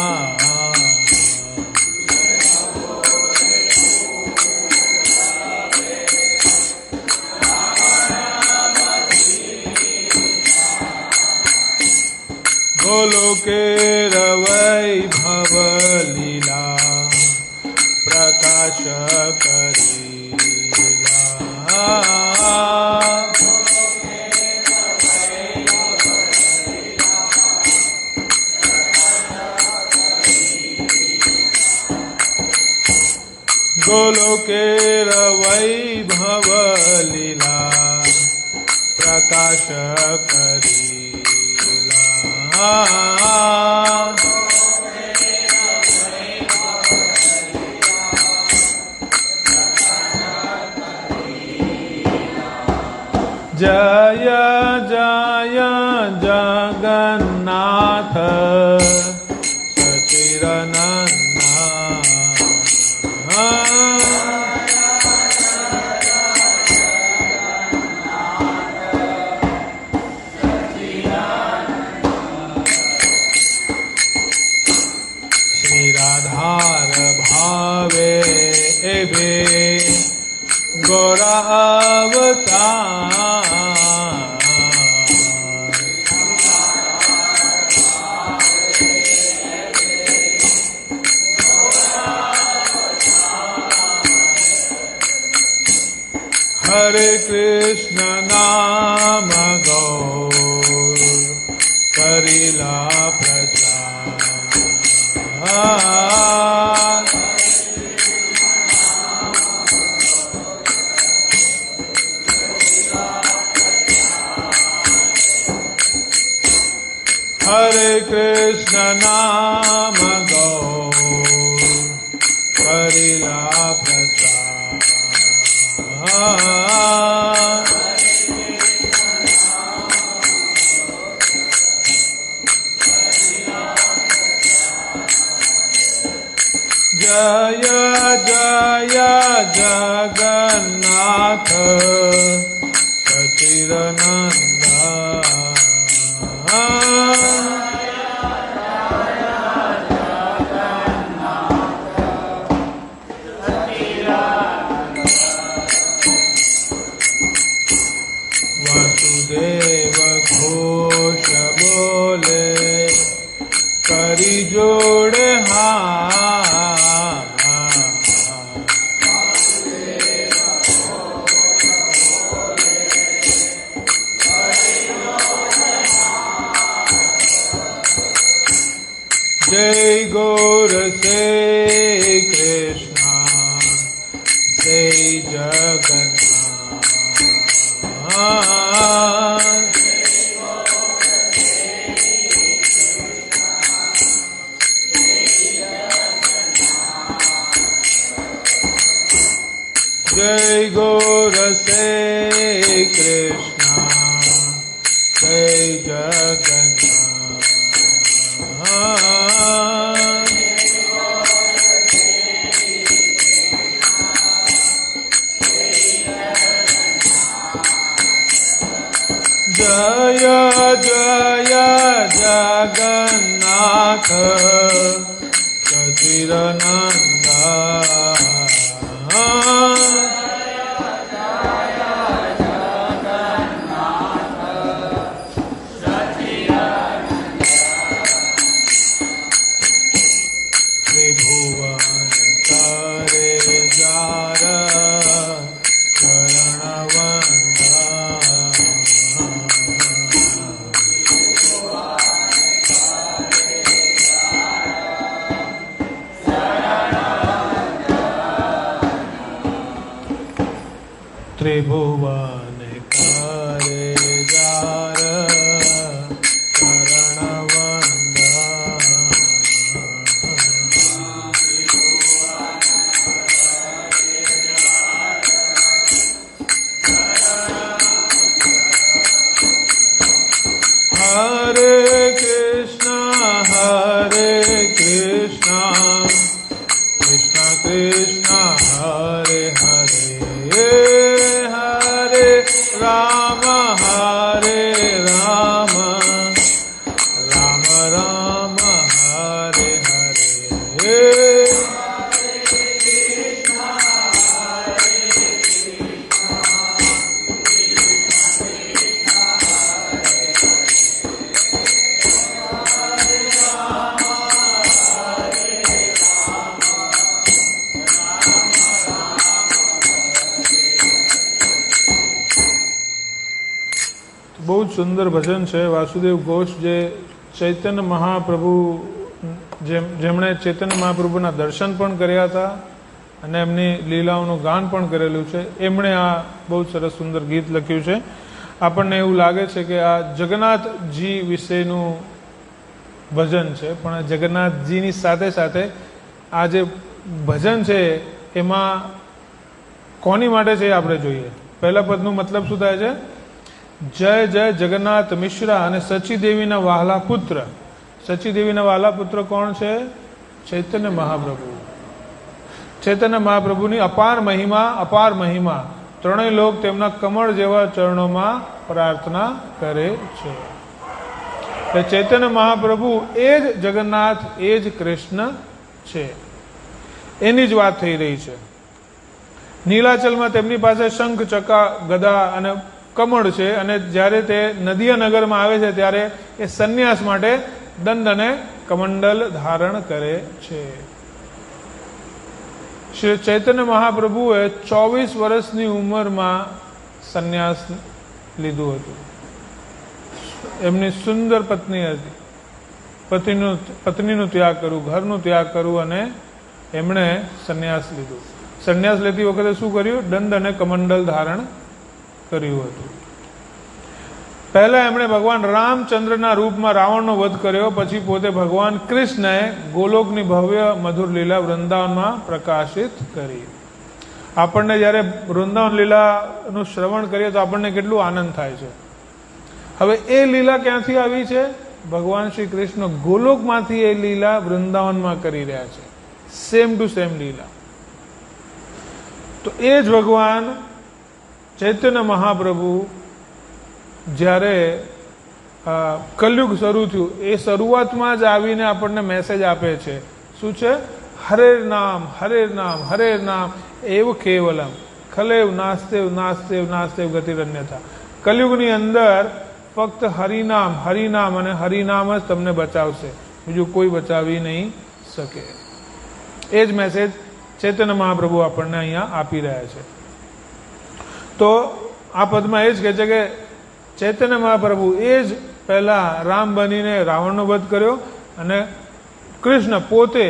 गोलोके वैभव लीला प्रकाश करी गोलोके वैभव लीला प्रकाश करीला जय जय जगन्नाथ सचिदानंद श्री राधार भावे एबे गौरा अवतार हरे कृष्ण नाम गौर करिला प्रचार હરે કૃષ્ણ નામ ગૌર કરેલા પ્રચાર જય જય જગન્નાથ સચિદાનંદ વાસુદેવ ઘોષ બોલે કરી જોડે जय गौर से कृष्णा जय जगन्नाथ जय गौर से कृष्णा जय जगन्नाथ जय जय जगन्नाथ सच्चिदानंद त्रिभुवन तारे जार त्रिभुवन करे जार चरणवंद हरे कृष्णा कृष्ण कृष्ण हरे हरे राम हरे राम राम राम हरे हरे બહુ જ સુંદર ભજન છે. વાસુદેવ ઘોષ જે ચૈતન્ય મહાપ્રભુ જેમણે ચૈતન્ય મહાપ્રભુના દર્શન પણ કર્યા હતા અને એમની લીલાઓનું ગાન પણ કરેલું છે, એમણે આ બહુ સરસ સુંદર ગીત લખ્યું છે. આપણને એવું લાગે છે કે આ જગન્નાથજી વિશેનું ભજન છે, પણ જગન્નાથજીની સાથે સાથે આ જે ભજન છે એમાં કોની માટે છે એ આપણે જોઈએ. પહેલા પદનું મતલબ શું થાય છે? જય જય જગન્નાથ મિશ્રા અને સચીદેવીના વહાલા પુત્ર. સચીદેવીના વહાલા પુત્ર કોણ છે? ચૈતન્ય મહાપ્રભુ. ચૈતન્ય મહાપ્રભુની અપાર મહિમા ત્રણેય લોક તેમના કમળ જેવા ચરણોમાં પ્રાર્થના કરે છે. એટલે ચૈતન્ય મહાપ્રભુ એ જ જગન્નાથ, એ જ કૃષ્ણ છે, એની જ વાત થઈ રહી છે. નીલાચલમાં તેમની પાસે શંખ, ચકા, ગદા અને કમળ છે અને જ્યારે તે નદીયા નગરમાં આવે છે ત્યારે એ સંન્યાસ માટે દંડ અને કમંડલ ધારણ કરે છે. શ્રી ચૈતન્ય મહાપ્રભુએ 24 વર્ષની ઉંમરમાં સંન્યાસ લીધું હતું. એમની સુંદર પત્ની હતી. પત્નીનું ત્યાગ કરવું, ઘરનું ત્યાગ કરવું અને એમણે સંન્યાસ લીધું. સંન્યાસ લેતી વખતે શું કર્યું? દંડ અને કમંડલ ધારણ કર્યું હતું. પહેલા એમણે ભગવાન રામચંદ્રના રૂપમાં રાવણનો વધ કર્યો, પછી પોતે ભગવાન કૃષ્ણએ ગોલોકની ભવ્ય મધુર લીલા વૃંદાવનમાં પ્રકાશિત કરી. આપણને જ્યારે વૃંદાવન લીલાનું શ્રવણ કરીએ તો આપણને કેટલું આનંદ થાય છે. હવે એ લીલા ક્યાંથી આવી છે? ભગવાન શ્રી કૃષ્ણ ગોલોકમાંથી એ લીલા વૃંદાવનમાં કરી રહ્યા છે, સેમ ટુ સેમ લીલા. તો એ જ ભગવાન ચૈતન્ય મહાપ્રભુ જ્યારે કલયુગ શરૂ થયું એ શરૂઆતમાં જ આવીને આપણને મેસેજ આપે છે. શું છે? હરે નામ હરે નામ હરે નામ એવ કેવલમ ખલેવ નાસ્તેવ નાસ્તેવ નાસ્તેવ ગતિરન્યથા. કલયુગની અંદર ફક્ત હરિનામ હરિનામ અને હરિનામ જ તમને બચાવશે, બીજું કોઈ બચાવી નહીં શકે. એ જ મેસેજ ચૈતન્ય મહાપ્રભુ આપણને અહીંયા આપી રહ્યા છે. તો આ પદમાં એ જ કહે છે કે ચૈતન્ય મહાપ્રભુ એ જ પહેલા રામ બનીને રાવણનો વધ કર્યો અને કૃષ્ણ પોતે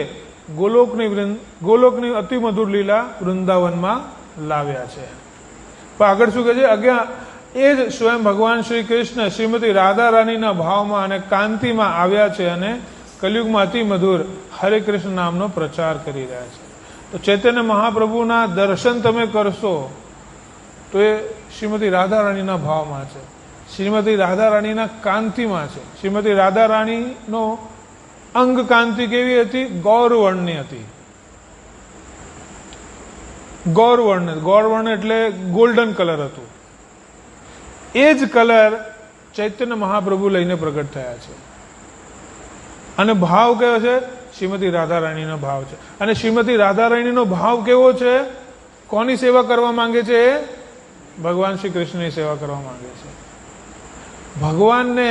ગોલોકની અતિ મધુર લીલા વૃંદાવનમાં લાવ્યા છે. પણ આગળ શું કહે છે? એ જ સ્વયં ભગવાન શ્રી કૃષ્ણ શ્રીમતી રાધા રાણીના ભાવમાં અને કાંતિમાં આવ્યા છે અને કલયુગમાં અતિ મધુર હરે કૃષ્ણ નામનો પ્રચાર કરી રહ્યા છે. તો ચૈતન્ય મહાપ્રભુના દર્શન તમે કરશો તો એ શ્રીમતી રાધા રાણીના ભાવમાં છે, શ્રીમતી રાધા રાણીના કાંતિમાં છે. શ્રીમતી રાધા રાણીનો અંગ કાંતિ કેવી હતી? ગૌરવર્ણની હતી. ગૌરવર્ણ એટલે ગોલ્ડન કલર હતું. એ જ કલર ચૈતન્ય મહાપ્રભુ લઈને પ્રગટ થયા છે. અને ભાવ કયો છે? શ્રીમતી રાધા રાણીનો ભાવ છે. અને શ્રીમતી રાધા રાણીનો ભાવ કેવો છે? કોની સેવા કરવા માંગે છે? ભગવાન શ્રી કૃષ્ણની સેવા કરવા માંગે છે. ભગવાનને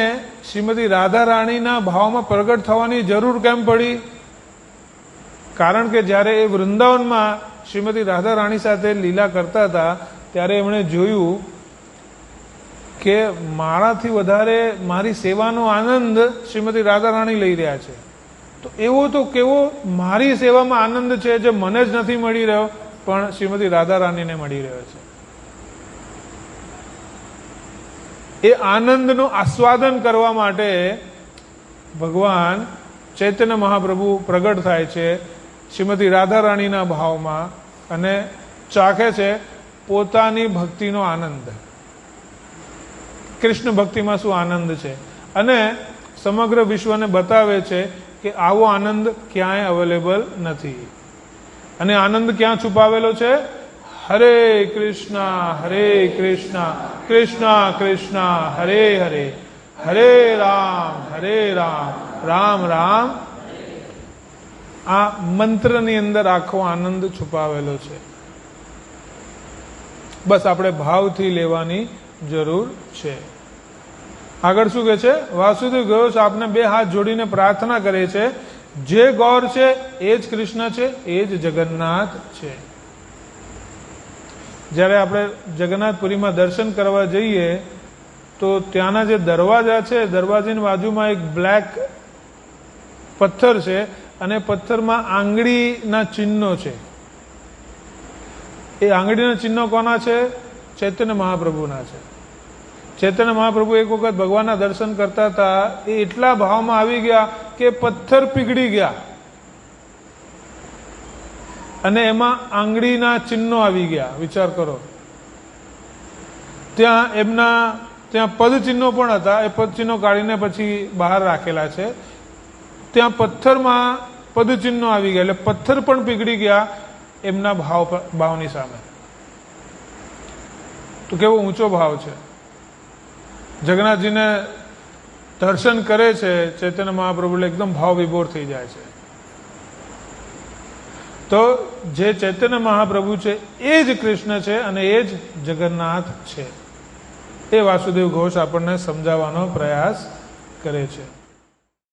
શ્રીમતી રાધા રાણીના ભાવમાં પ્રગટ થવાની જરૂર કેમ પડી? કારણ કે જ્યારે એ વૃંદાવનમાં શ્રીમતી રાધા રાણી સાથે લીલા કરતા હતા ત્યારે એમણે જોયું કે મારાથી વધારે મારી સેવાનો આનંદ શ્રીમતી રાધા રાણી લઈ રહ્યા છે. તો એવો તો કેવો મારી સેવામાં આનંદ છે જે મને જ નથી મળી રહ્યો પણ શ્રીમતી રાધા રાણીને મળી રહ્યો છે. એ આનંદનું આસ્વાદન કરવા માટે ભગવાન ચૈતન્ય મહાપ્રભુ પ્રગટ થાય છે શ્રીમતી રાધા રાણીના ભાવમાં અને ચાખે છે પોતાની ભક્તિનો આનંદ. કૃષ્ણ ભક્તિમાં શું આનંદ છે અને સમગ્ર વિશ્વને બતાવે છે કે આવો આનંદ ક્યાંય અવેલેબલ નથી. અને આનંદ ક્યાં છુપાવેલો છે? હરે કૃષ્ણ કૃષ્ણ કૃષ્ણ હરે હરે હરે રામ રામ રામ. આ મંત્રની અંદર આખો આનંદ છુપાવેલો છે. બસ આપણે ભાવથી લેવાની જરૂર છે. આગળ શું કહે છે? વાસુદેવ ઘોષ આપને બે હાથ જોડીને પ્રાર્થના કરે છે, જે ગૌર છે એ જ કૃષ્ણ છે, એ જ જગન્નાથ છે. જ્યારે આપણે જગન્નાથપુરીમાં દર્શન કરવા જઈએ તો ત્યાંના જે દરવાજા છે, દરવાજાની બાજુમાં એક બ્લેક પથ્થર છે અને પથ્થરમાં આંગળીના ચિહ્નો છે. એ આંગળીના ચિહ્નો કોના છે? ચૈતન્ય મહાપ્રભુના છે. ચૈતન્ય મહાપ્રભુ એક વખત ભગવાનના દર્શન કરતા હતા, એ એટલા ભાવમાં આવી ગયા કે પથ્થર પીગળી ગયા અને એમાં આંગળીના ચિહ્નો આવી ગયા. વિચાર કરો. ત્યાં પદ ચિહ્નો પણ હતા, એ પદ ચિહ્નો કાઢીને પછી બહાર રાખેલા છે. ત્યાં પથ્થરમાં પદ ચિહ્નો આવી ગયા એટલે પથ્થર પણ પીગળી ગયા એમના ભાવની સામે. તો કેવો ઊંચો ભાવ છે. જગન્નાથજીને દર્શન કરે છે ચૈતન્ય મહાપ્રભુ એટલે એકદમ ભાવ વિભોર થઈ જાય છે. તો જે ચૈતન્ય મહાપ્રભુ છે એ જ કૃષ્ણ છે અને એ જ જગન્નાથ છે. એ વાસુદેવ ઘોષ આપણને સમજાવવાનો પ્રયાસ કરે છે.